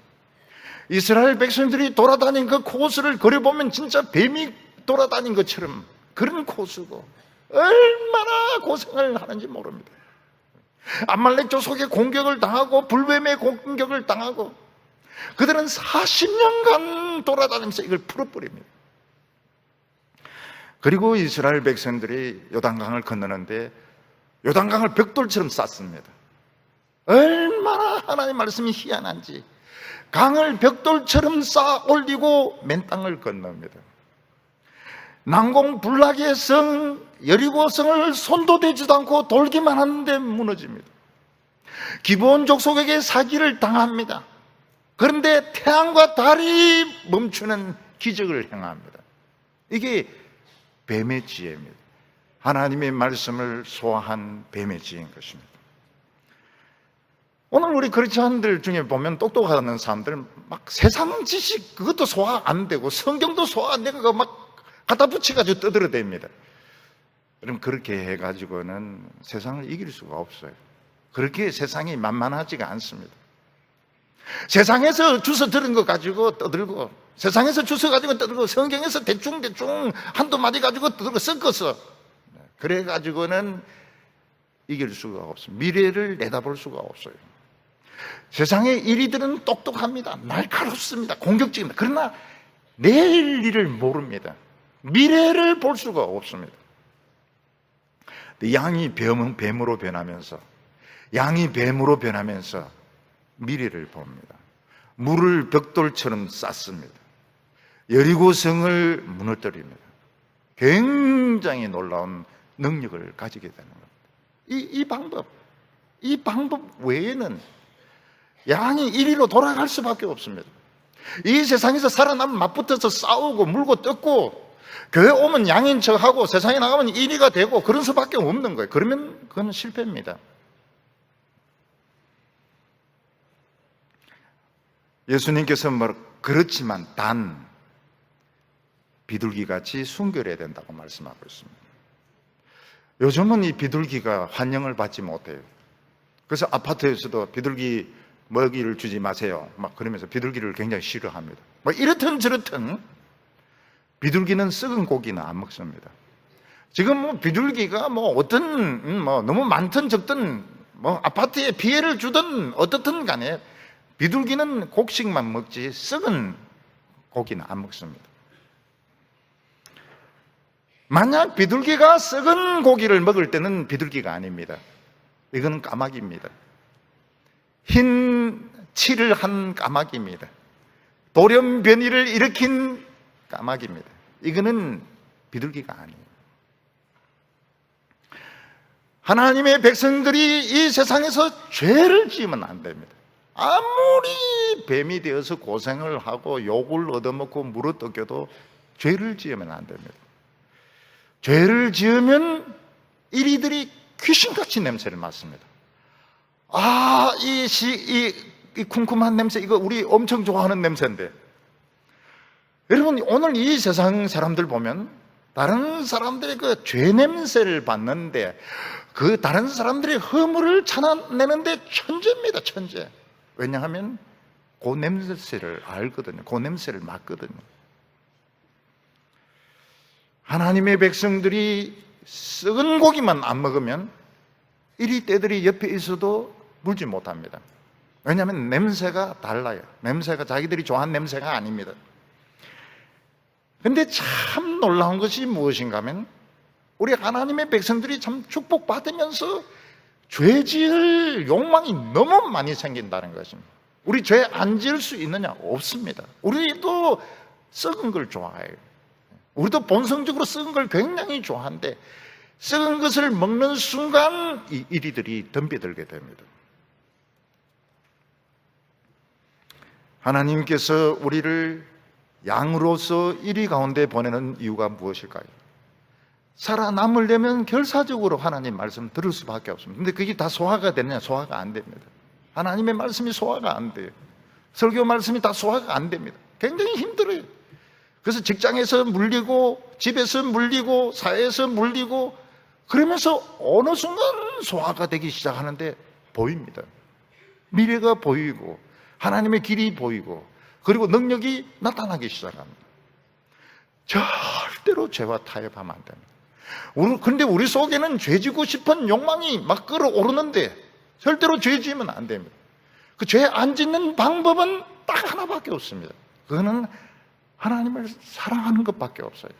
이스라엘 백성들이 돌아다닌 그 코스를 그려보면 진짜 뱀이 돌아다닌 것처럼 그런 코스고, 얼마나 고생을 하는지 모릅니다. 아말렉 족속의 공격을 당하고 불뱀의 공격을 당하고, 그들은 40년간 돌아다니면서 이걸 풀어버립니다. 그리고 이스라엘 백성들이 요단강을 건너는데 요단강을 벽돌처럼 쌌습니다. 얼마나 하나님의 말씀이 희한한지 강을 벽돌처럼 쌓아 올리고 맨 땅을 건넙니다. 난공불락의 성 여리고성을 손도 대지도 않고 돌기만 하는데 무너집니다. 기브온 족속에게 사기를 당합니다. 그런데 태양과 달이 멈추는 기적을 행합니다. 이게 뱀의 지혜입니다. 하나님의 말씀을 소화한 뱀의 지혜인 것입니다. 오늘 우리 크리스찬들 중에 보면 똑똑한 사람들 막 세상 지식 그것도 소화 안 되고 성경도 소화 안 되고 막 갖다 붙여가지고 떠들어댑니다. 그럼 그렇게 해가지고는 세상을 이길 수가 없어요. 그렇게 세상이 만만하지가 않습니다. 세상에서 주워 들은 거 가지고 떠들고, 세상에서 주워 가지고 떠들고, 성경에서 대충 한두 마디 가지고 떠들고 섞어서 그래 가지고는 이길 수가 없습니다. 미래를 내다볼 수가 없어요. 세상의 이리들은 똑똑합니다. 날카롭습니다. 공격적입니다. 그러나 내일 일을 모릅니다. 미래를 볼 수가 없습니다. 양이 뱀으로 변하면서, 양이 뱀으로 변하면서 미래를 봅니다. 물을 벽돌처럼 쌌습니다. 여리고성을 무너뜨립니다. 굉장히 놀라운 능력을 가지게 되는 겁니다. 이 방법 외에는 양이 이리로 돌아갈 수밖에 없습니다. 이 세상에서 살아남으면 맞붙어서 싸우고 물고 뜯고, 교회 오면 양인 척하고 세상에 나가면 이리가 되고 그런 수밖에 없는 거예요. 그러면 그건 실패입니다. 예수님께서 그렇지만 단 비둘기같이 순결해야 된다고 말씀하고 있습니다. 요즘은 이 비둘기가 환영을 받지 못해요. 그래서 아파트에서도 비둘기 먹이를 주지 마세요 막 그러면서 비둘기를 굉장히 싫어합니다. 이렇든 저렇든 비둘기는 썩은 고기는 안 먹습니다. 지금 비둘기가 너무 많든 적든 아파트에 피해를 주든 어떻든 간에 비둘기는 곡식만 먹지 썩은 고기는 안 먹습니다. 만약 비둘기가 썩은 고기를 먹을 때는 비둘기가 아닙니다. 이거는 까마귀입니다. 흰 칠을 한 까마귀입니다. 돌연변이를 일으킨 까마귀입니다. 이거는 비둘기가 아니에요. 하나님의 백성들이 이 세상에서 죄를 지으면 안 됩니다. 아무리 뱀이 되어서 고생을 하고 욕을 얻어먹고 물어뜯겨도 죄를 지으면 안 됩니다. 죄를 지으면 이리들이 귀신같이 냄새를 맡습니다. 이 쿰쿰한 냄새, 이거 우리 엄청 좋아하는 냄새인데, 여러분, 오늘 이 세상 사람들 보면 다른 사람들의 그 죄 냄새를 맡는데, 그 다른 사람들의 허물을 찾아내는데 천재입니다, 천재. 왜냐하면 그 냄새를 알거든요. 그 냄새를 맡거든요. 하나님의 백성들이 썩은 고기만 안 먹으면 이리 떼들이 옆에 있어도 물지 못합니다. 왜냐하면 냄새가 달라요. 냄새가 자기들이 좋아하는 냄새가 아닙니다. 근데 참 놀라운 것이 무엇인가 하면 우리 하나님의 백성들이 참 축복받으면서 죄 지을 욕망이 너무 많이 생긴다는 것입니다. 우리 죄 안 지을 수 있느냐? 없습니다. 우리도 썩은 걸 좋아해요. 우리도 본성적으로 썩은 걸 굉장히 좋아하는데 썩은 것을 먹는 순간 이 이리들이 덤벼들게 됩니다. 하나님께서 우리를 양으로서 이리 가운데 보내는 이유가 무엇일까요? 살아남으려면 결사적으로 하나님 말씀 들을 수밖에 없습니다. 근데 그게 다 소화가 되느냐? 소화가 안 됩니다. 하나님의 말씀이 소화가 안 돼요. 설교 말씀이 다 소화가 안 됩니다. 굉장히 힘들어요. 그래서 직장에서 물리고 집에서 물리고 사회에서 물리고 그러면서 어느 순간 소화가 되기 시작하는데 보입니다. 미래가 보이고 하나님의 길이 보이고 그리고 능력이 나타나기 시작합니다. 절대로 죄와 타협하면 안 됩니다. 그런데 우리 속에는 죄지고 싶은 욕망이 막 끌어오르는데 절대로 죄 지으면 안 됩니다. 그 죄 안 짓는 방법은 딱 하나밖에 없습니다. 그거는 하나님을 사랑하는 것밖에 없어요.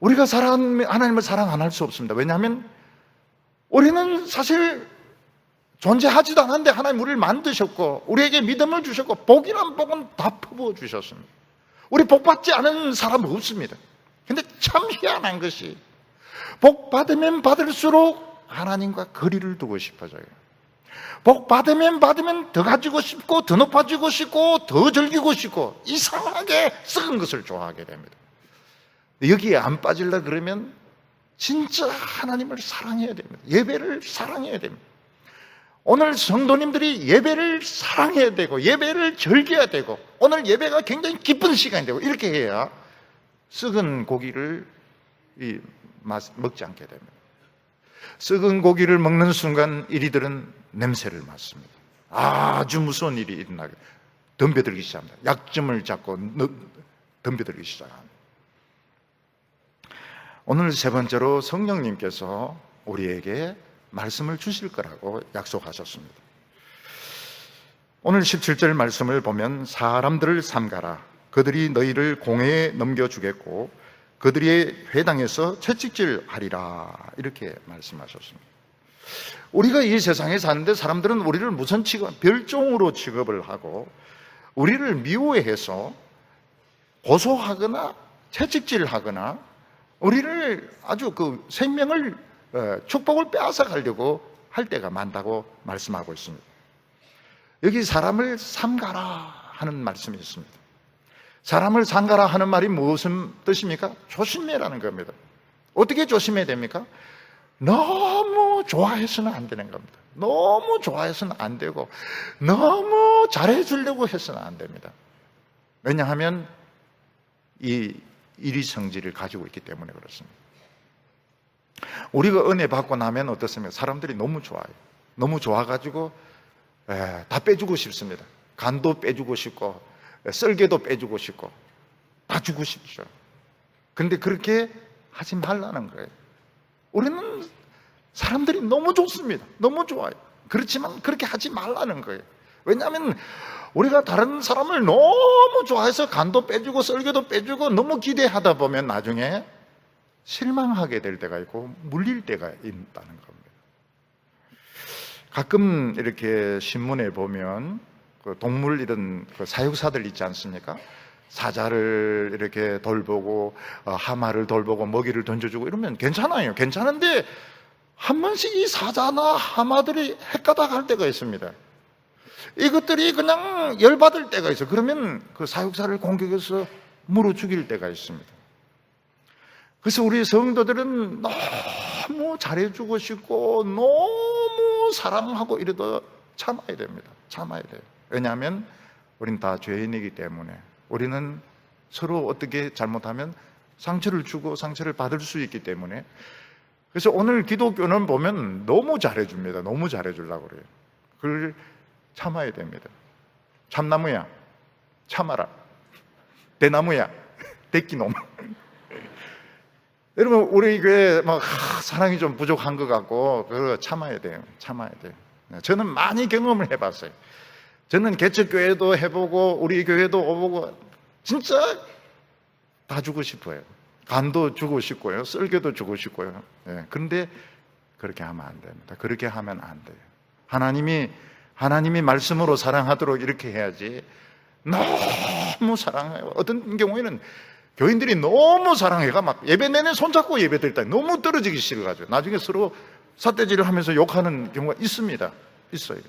우리가 하나님을 사랑 안 할 수 없습니다. 왜냐하면 우리는 사실 존재하지도 않았는데 하나님 우리를 만드셨고 우리에게 믿음을 주셨고 복이란 복은 다 퍼부어 주셨습니다. 우리 복 받지 않은 사람 없습니다. 근데 참 희한한 것이 복 받으면 받을수록 하나님과 거리를 두고 싶어져요. 복 받으면 더 가지고 싶고 더 높아지고 싶고 더 즐기고 싶고 이상하게 썩은 것을 좋아하게 됩니다. 여기에 안 빠지려 그러면 진짜 하나님을 사랑해야 됩니다. 예배를 사랑해야 됩니다. 오늘 성도님들이 예배를 사랑해야 되고 예배를 즐겨야 되고 오늘 예배가 굉장히 기쁜 시간이 되고 이렇게 해야 썩은 고기를 먹지 않게 됩니다. 썩은 고기를 먹는 순간 이리들은 냄새를 맡습니다. 아주 무서운 일이 일어나게 덤벼들기 시작합니다. 약점을 잡고 덤벼들기 시작합니다. 오늘 세 번째로 성령님께서 우리에게 말씀을 주실 거라고 약속하셨습니다. 오늘 17절 말씀을 보면 사람들을 삼가라. 그들이 너희를 공회에 넘겨주겠고 그들의 회당에서 채찍질하리라. 이렇게 말씀하셨습니다. 우리가 이 세상에 사는데 사람들은 우리를 무슨 별종으로 취급을 하고 우리를 미워해서 고소하거나 채찍질하거나 우리를 아주 그 생명을 축복을 빼앗아 가려고 할 때가 많다고 말씀하고 있습니다. 여기 사람을 삼가라 하는 말씀이 있습니다. 사람을 삼가라 하는 말이 무슨 뜻입니까? 조심해라는 겁니다. 어떻게 조심해야 됩니까? 너무 좋아해서는 안 되는 겁니다. 너무 좋아해서는 안 되고 너무 잘해주려고 해서는 안 됩니다. 왜냐하면 이 이리성질을 가지고 있기 때문에 그렇습니다. 우리가 은혜 받고 나면 어떻습니까? 사람들이 너무 좋아요. 너무 좋아가지고 다 빼주고 싶습니다. 간도 빼주고 싶고 썰개도 빼주고 싶고 다 주고 싶죠. 그런데 그렇게 하지 말라는 거예요. 우리는 사람들이 너무 좋습니다. 너무 좋아요. 그렇지만 그렇게 하지 말라는 거예요. 왜냐하면 우리가 다른 사람을 너무 좋아해서 간도 빼주고 썰개도 빼주고 너무 기대하다 보면 나중에 실망하게 될 때가 있고 물릴 때가 있다는 겁니다. 가끔 이렇게 신문에 보면 그 동물 이런 그 사육사들 있지 않습니까? 사자를 이렇게 돌보고 하마를 돌보고 먹이를 던져주고 이러면 괜찮아요. 괜찮은데 한 번씩 이 사자나 하마들이 헷가닥할 때가 있습니다. 이것들이 그냥 열받을 때가 있어요. 그러면 그 사육사를 공격해서 물어 죽일 때가 있습니다. 그래서 우리 성도들은 너무 잘해주고 싶고 너무 사랑하고 이래도 참아야 됩니다. 참아야 돼요. 왜냐하면 우린 다 죄인이기 때문에 우리는 서로 어떻게 잘못하면 상처를 주고 상처를 받을 수 있기 때문에. 그래서 오늘 기독교는 보면 너무 잘해줍니다. 너무 잘해주려고 그래요. 그걸 참아야 됩니다. 참나무야, 참아라. 대나무야, 대끼놈. 여러분, 우리 교회 막 사랑이 좀 부족한 것 같고 그거 참아야 돼요. 참아야 돼요. 저는 많이 경험을 해봤어요. 저는 개척교회도 해보고 우리 교회도 오보고 진짜 다 주고 싶어요. 간도 주고 싶고요, 쓸개도 주고 싶고요. 그런데 그렇게 하면 안 됩니다. 그렇게 하면 안 돼요. 하나님이 말씀으로 사랑하도록 이렇게 해야지. 너무 사랑해요. 어떤 경우에는 교인들이 너무 사랑해가 막 예배 내내 손잡고 예배 드릴 너무 떨어지기 싫어가지고 나중에 서로 삿대질을 하면서 욕하는 경우가 있습니다. 있어요.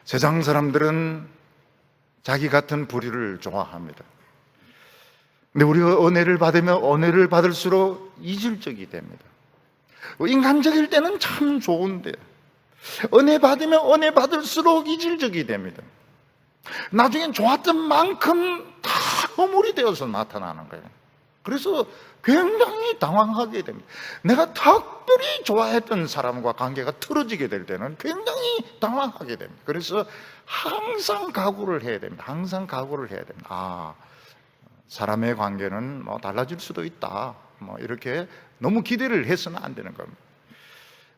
세상 사람들은 자기 같은 부류를 좋아합니다. 근데 우리가 은혜를 받으면 은혜를 받을수록 이질적이 됩니다. 인간적일 때는 참 좋은데 은혜 받으면 은혜 받을수록 이질적이 됩니다. 나중엔 좋았던 만큼 다 허물이 되어서 나타나는 거예요. 그래서 굉장히 당황하게 됩니다. 내가 특별히 좋아했던 사람과 관계가 틀어지게 될 때는 굉장히 당황하게 됩니다. 그래서 항상 각오를 해야 됩니다. 항상 각오를 해야 됩니다. 사람의 관계는 뭐 달라질 수도 있다. 뭐 이렇게 너무 기대를 해서는 안 되는 겁니다.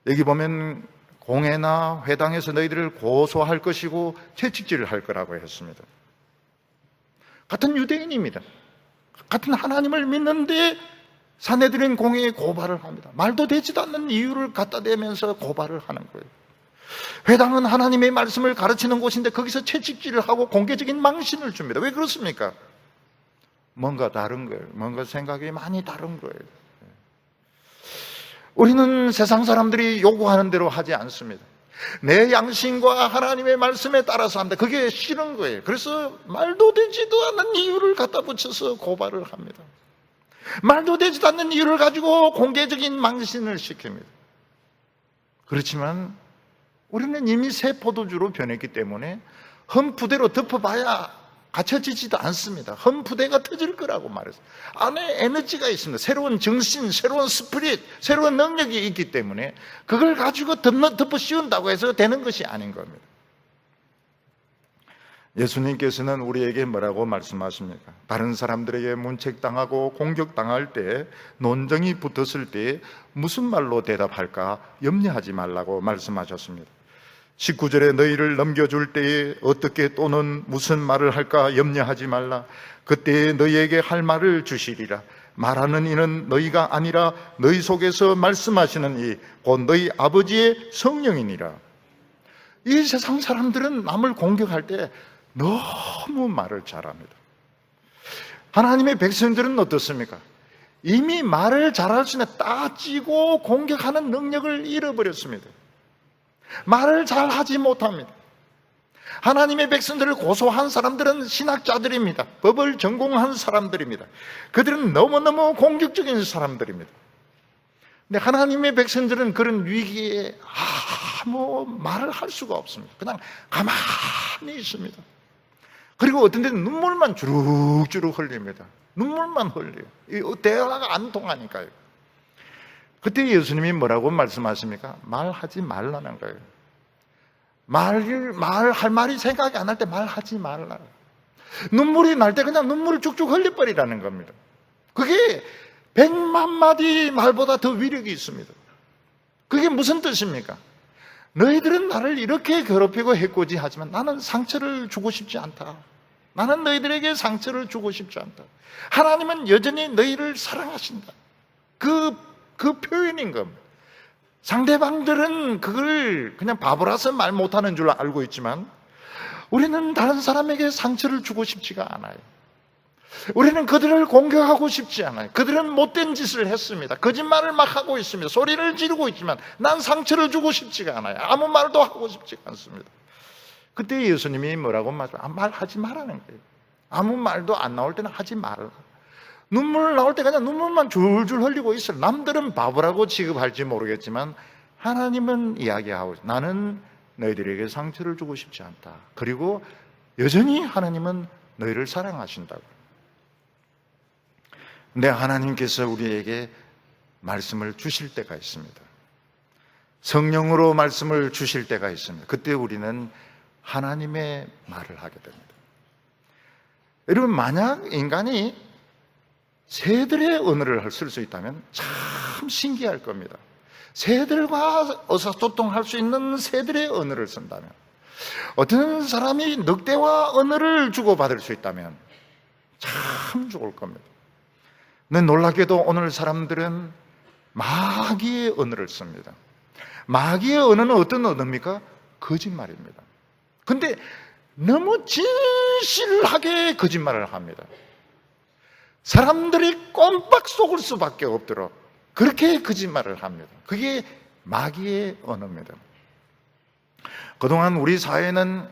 여기 보면 공회나 회당에서 너희들을 고소할 것이고 채찍질을 할 거라고 했습니다. 같은 유대인입니다. 같은 하나님을 믿는데 사내들인 공회에 고발을 합니다. 말도 되지도 않는 이유를 갖다 대면서 고발을 하는 거예요. 회당은 하나님의 말씀을 가르치는 곳인데 거기서 채찍질을 하고 공개적인 망신을 줍니다. 왜 그렇습니까? 뭔가 다른 거예요. 뭔가 생각이 많이 다른 거예요. 우리는 세상 사람들이 요구하는 대로 하지 않습니다. 내 양심과 하나님의 말씀에 따라서 합니다. 그게 싫은 거예요. 그래서 말도 되지도 않는 이유를 갖다 붙여서 고발을 합니다. 말도 되지도 않는 이유를 가지고 공개적인 망신을 시킵니다. 그렇지만 우리는 이미 새 포도주로 변했기 때문에 험부대로 덮어봐야 갖춰지지도 않습니다. 험부대가 터질 거라고 말했어요. 안에 에너지가 있습니다. 새로운 정신, 새로운 스피릿, 새로운 능력이 있기 때문에 그걸 가지고 덮어 씌운다고 해서 되는 것이 아닌 겁니다. 예수님께서는 우리에게 뭐라고 말씀하십니까? 다른 사람들에게 문책당하고 공격당할 때, 논쟁이 붙었을 때 무슨 말로 대답할까 염려하지 말라고 말씀하셨습니다. 19절에 너희를 넘겨줄 때에 어떻게 또는 무슨 말을 할까 염려하지 말라. 그때에 너희에게 할 말을 주시리라. 말하는 이는 너희가 아니라 너희 속에서 말씀하시는 이 곧 너희 아버지의 성령이니라. 이 세상 사람들은 남을 공격할 때 너무 말을 잘합니다. 하나님의 백성들은 어떻습니까? 이미 말을 잘할 수 있는 따지고 공격하는 능력을 잃어버렸습니다. 말을 잘 하지 못합니다. 하나님의 백성들을 고소한 사람들은 신학자들입니다. 법을 전공한 사람들입니다. 그들은 너무너무 공격적인 사람들입니다. 근데 하나님의 백성들은 그런 위기에 아무 말을 할 수가 없습니다. 그냥 가만히 있습니다. 그리고 어떤 데는 눈물만 주룩주룩 흘립니다. 눈물만 흘려요. 대화가 안 통하니까요. 그때 예수님이 뭐라고 말씀하십니까? 말하지 말라는 거예요. 말할 말이 생각이 안 날 때 말하지 말라. 눈물이 날 때 그냥 눈물을 쭉쭉 흘려버리라는 겁니다. 그게 100만 마디 말보다 더 위력이 있습니다. 그게 무슨 뜻입니까? 너희들은 나를 이렇게 괴롭히고 해코지하지만 나는 상처를 주고 싶지 않다. 나는 너희들에게 상처를 주고 싶지 않다. 하나님은 여전히 너희를 사랑하신다. 그 표현인 겁니다. 상대방들은 그걸 그냥 바보라서 말 못하는 줄 알고 있지만 우리는 다른 사람에게 상처를 주고 싶지가 않아요. 우리는 그들을 공격하고 싶지 않아요. 그들은 못된 짓을 했습니다. 거짓말을 막 하고 있습니다. 소리를 지르고 있지만 난 상처를 주고 싶지가 않아요. 아무 말도 하고 싶지가 않습니다. 그때 예수님이 뭐라고 말하지 말라는 거예요. 아무 말도 안 나올 때는 하지 말라. 눈물 나올 때 그냥 눈물만 줄줄 흘리고 있어요. 남들은 바보라고 취급할지 모르겠지만 하나님은 이야기하고, 나는 너희들에게 상처를 주고 싶지 않다. 그리고 여전히 하나님은 너희를 사랑하신다고. 근데 하나님께서 우리에게 말씀을 주실 때가 있습니다. 성령으로 말씀을 주실 때가 있습니다. 그때 우리는 하나님의 말을 하게 됩니다. 여러분, 만약 인간이 새들의 언어를 쓸 수 있다면 참 신기할 겁니다. 새들과 의사소통할 수 있는 새들의 언어를 쓴다면, 어떤 사람이 늑대와 언어를 주고받을 수 있다면 참 좋을 겁니다. 근데 놀랍게도 오늘 사람들은 마귀의 언어를 씁니다. 마귀의 언어는 어떤 언어입니까? 거짓말입니다. 근데 너무 진실하게 거짓말을 합니다. 사람들이 꼼빡 속을 수밖에 없도록 그렇게 거짓말을 합니다. 그게 마귀의 언어입니다. 그동안 우리 사회는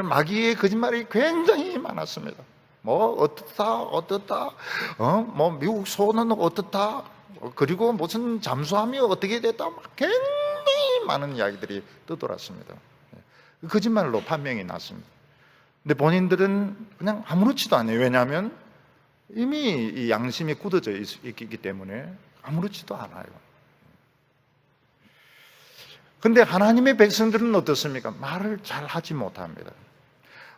마귀의 거짓말이 굉장히 많았습니다. 뭐 어떻다, 뭐 미국 소는 어떻다, 그리고 무슨 잠수함이 어떻게 됐다, 굉장히 많은 이야기들이 떠돌았습니다. 거짓말로 판명이 났습니다. 근데 본인들은 그냥 아무렇지도 않아요. 왜냐하면 이미 이 양심이 굳어져 있기 때문에 아무렇지도 않아요. 근데 하나님의 백성들은 어떻습니까? 말을 잘 하지 못합니다.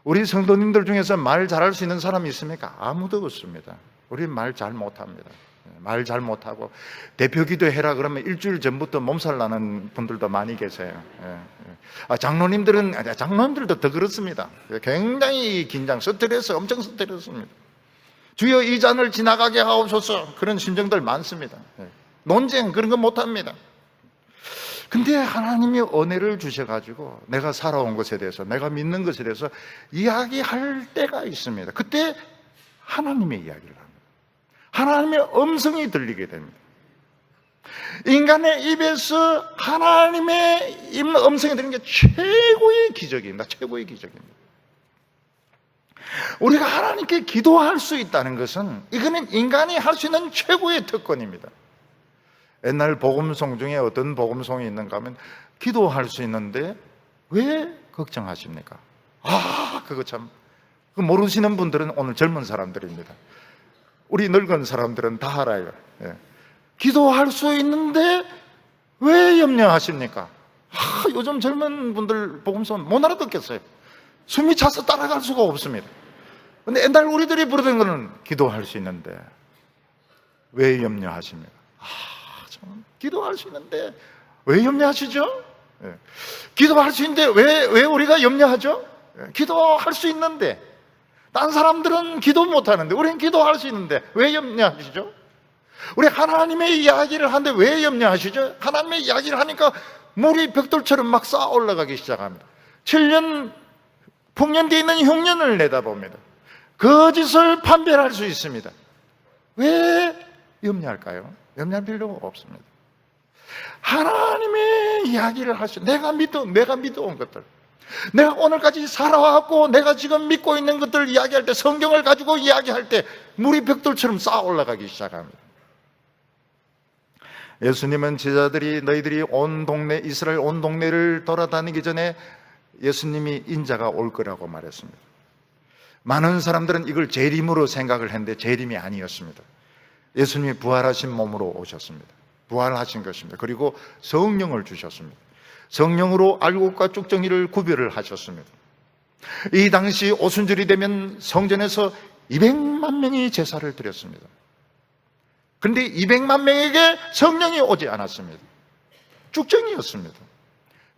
우리 성도님들 중에서 말 잘할 수 있는 사람이 있습니까? 아무도 없습니다. 우리 말 잘 못합니다. 말 잘 못하고 대표 기도해라 그러면 일주일 전부터 몸살 나는 분들도 많이 계세요. 장로님들도 더 그렇습니다. 굉장히 엄청 스트레스입니다. 주여 이 잔을 지나가게 하옵소서, 그런 심정들 많습니다. 논쟁 그런 거 못합니다. 근데 하나님이 은혜를 주셔가지고 내가 살아온 것에 대해서, 내가 믿는 것에 대해서 이야기할 때가 있습니다. 그때 하나님의 이야기를 합니다. 하나님의 음성이 들리게 됩니다. 인간의 입에서 하나님의 음성이 들리는 게 최고의 기적입니다. 최고의 기적입니다. 우리가 하나님께 기도할 수 있다는 것은, 이거는 인간이 할 수 있는 최고의 특권입니다. 옛날 복음송 중에 어떤 복음송이 있는가 하면, 기도할 수 있는데 왜 걱정하십니까? 그거 참, 모르시는 분들은 오늘 젊은 사람들입니다. 우리 늙은 사람들은 다 알아요. 기도할 수 있는데 왜 염려하십니까? 요즘 젊은 분들 복음송 못 알아듣겠어요. 숨이 차서 따라갈 수가 없습니다. 근데 옛날 우리들이 부르던 거는, 기도할 수 있는데 왜 염려하십니까? 기도할 수 있는데 왜 염려하시죠? 기도할 수 있는데 왜 우리가 염려하죠? 기도할 수 있는데, 딴 사람들은 기도 못 하는데 우리는 기도할 수 있는데 왜 염려하시죠? 우리 하나님의 이야기를 하는데 왜 염려하시죠? 하나님의 이야기를 하니까 물이 벽돌처럼 막 쌓아 올라가기 시작합니다. 7년 풍년뒤에 있는 흉년을 내다봅니다. 거짓을 판별할 수 있습니다. 왜 염려할까요? 염려할 필요가 없습니다. 하나님의 이야기를 하시죠. 내가 믿어온 것들, 내가 오늘까지 살아왔고 내가 지금 믿고 있는 것들을 이야기할 때, 성경을 가지고 이야기할 때 물이 벽돌처럼 쌓아 올라가기 시작합니다. 예수님은 제자들이 너희들이 이스라엘 온 동네를 돌아다니기 전에 예수님이 인자가 올 거라고 말했습니다. 많은 사람들은 이걸 재림으로 생각을 했는데 재림이 아니었습니다. 예수님이 부활하신 몸으로 오셨습니다. 부활하신 것입니다. 그리고 성령을 주셨습니다. 성령으로 알곡과 쭉정이를 구별을 하셨습니다. 이 당시 오순절이 되면 성전에서 200만 명이 제사를 드렸습니다. 그런데 200만 명에게 성령이 오지 않았습니다. 쭉정이였습니다.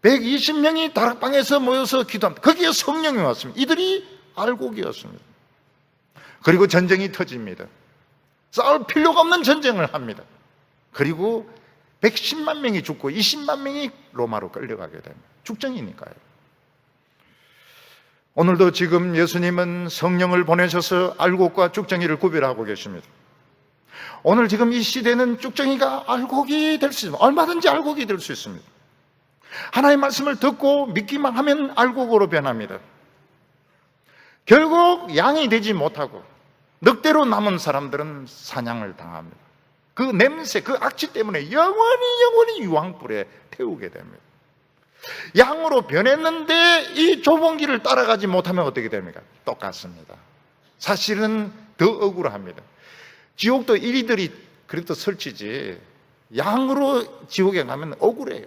120명이 다락방에서 모여서 기도합니다. 거기에 성령이 왔습니다. 이들이 알곡이었습니다. 그리고 전쟁이 터집니다. 싸울 필요가 없는 전쟁을 합니다. 그리고 110만 명이 죽고 20만 명이 로마로 끌려가게 됩니다. 축정이니까요. 오늘도 지금 예수님은 성령을 보내셔서 알곡과 쭉정이를 구별하고 계십니다. 오늘 지금 이 시대는 쭉정이가 알곡이 될 수 있습니다. 얼마든지 알곡이 될 수 있습니다. 하나님의 말씀을 듣고 믿기만 하면 알곡으로 변합니다. 결국 양이 되지 못하고 늑대로 남은 사람들은 사냥을 당합니다. 그 냄새, 그 악취 때문에 영원히 유황불에 태우게 됩니다. 양으로 변했는데 이 좁은 길을 따라가지 못하면 어떻게 됩니까? 똑같습니다. 사실은 더 억울합니다. 지옥도 이리들이 그래도 설치지, 양으로 지옥에 가면 억울해요.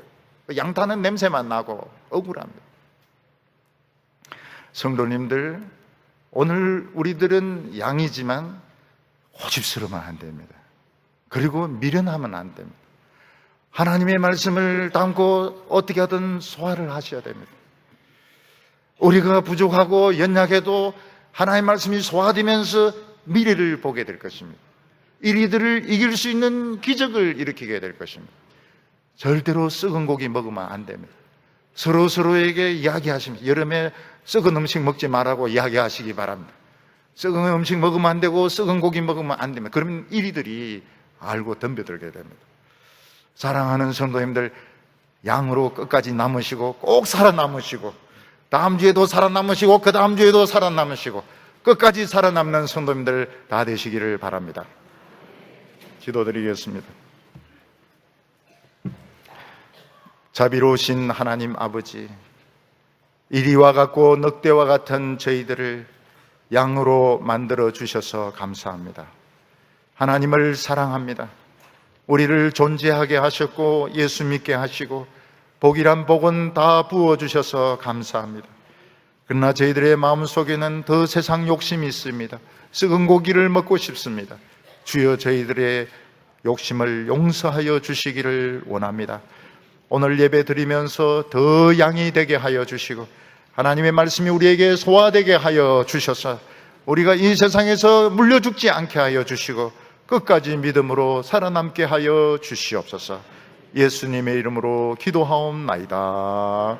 양 타는 냄새만 나고 억울합니다. 성도님들, 오늘 우리들은 양이지만 고집스러우면 안 됩니다. 그리고 미련하면 안 됩니다. 하나님의 말씀을 담고 어떻게 하든 소화를 하셔야 됩니다. 우리가 부족하고 연약해도 하나님의 말씀이 소화되면서 미래를 보게 될 것입니다. 이리들을 이길 수 있는 기적을 일으키게 될 것입니다. 절대로 썩은 고기 먹으면 안 됩니다. 서로에게 이야기하십니다. 여름에 썩은 음식 먹지 말라고 이야기하시기 바랍니다. 썩은 음식 먹으면 안 되고 썩은 고기 먹으면 안 됩니다. 그러면 이리들이 알고 덤벼들게 됩니다. 사랑하는 성도님들, 양으로 끝까지 남으시고 꼭 살아남으시고 다음 주에도 살아남으시고 그 다음 주에도 살아남으시고 끝까지 살아남는 성도님들 다 되시기를 바랍니다. 기도드리겠습니다. 자비로우신 하나님 아버지, 이리와 같고 늑대와 같은 저희들을 양으로 만들어 주셔서 감사합니다. 하나님을 사랑합니다. 우리를 존재하게 하셨고 예수 믿게 하시고 복이란 복은 다 부어주셔서 감사합니다. 그러나 저희들의 마음속에는 더 세상 욕심이 있습니다. 썩은 고기를 먹고 싶습니다. 주여 저희들의 욕심을 용서하여 주시기를 원합니다. 오늘 예배 드리면서 더 양이 되게 하여 주시고 하나님의 말씀이 우리에게 소화되게 하여 주셔서 우리가 이 세상에서 물려 죽지 않게 하여 주시고 끝까지 믿음으로 살아남게 하여 주시옵소서. 예수님의 이름으로 기도하옵나이다.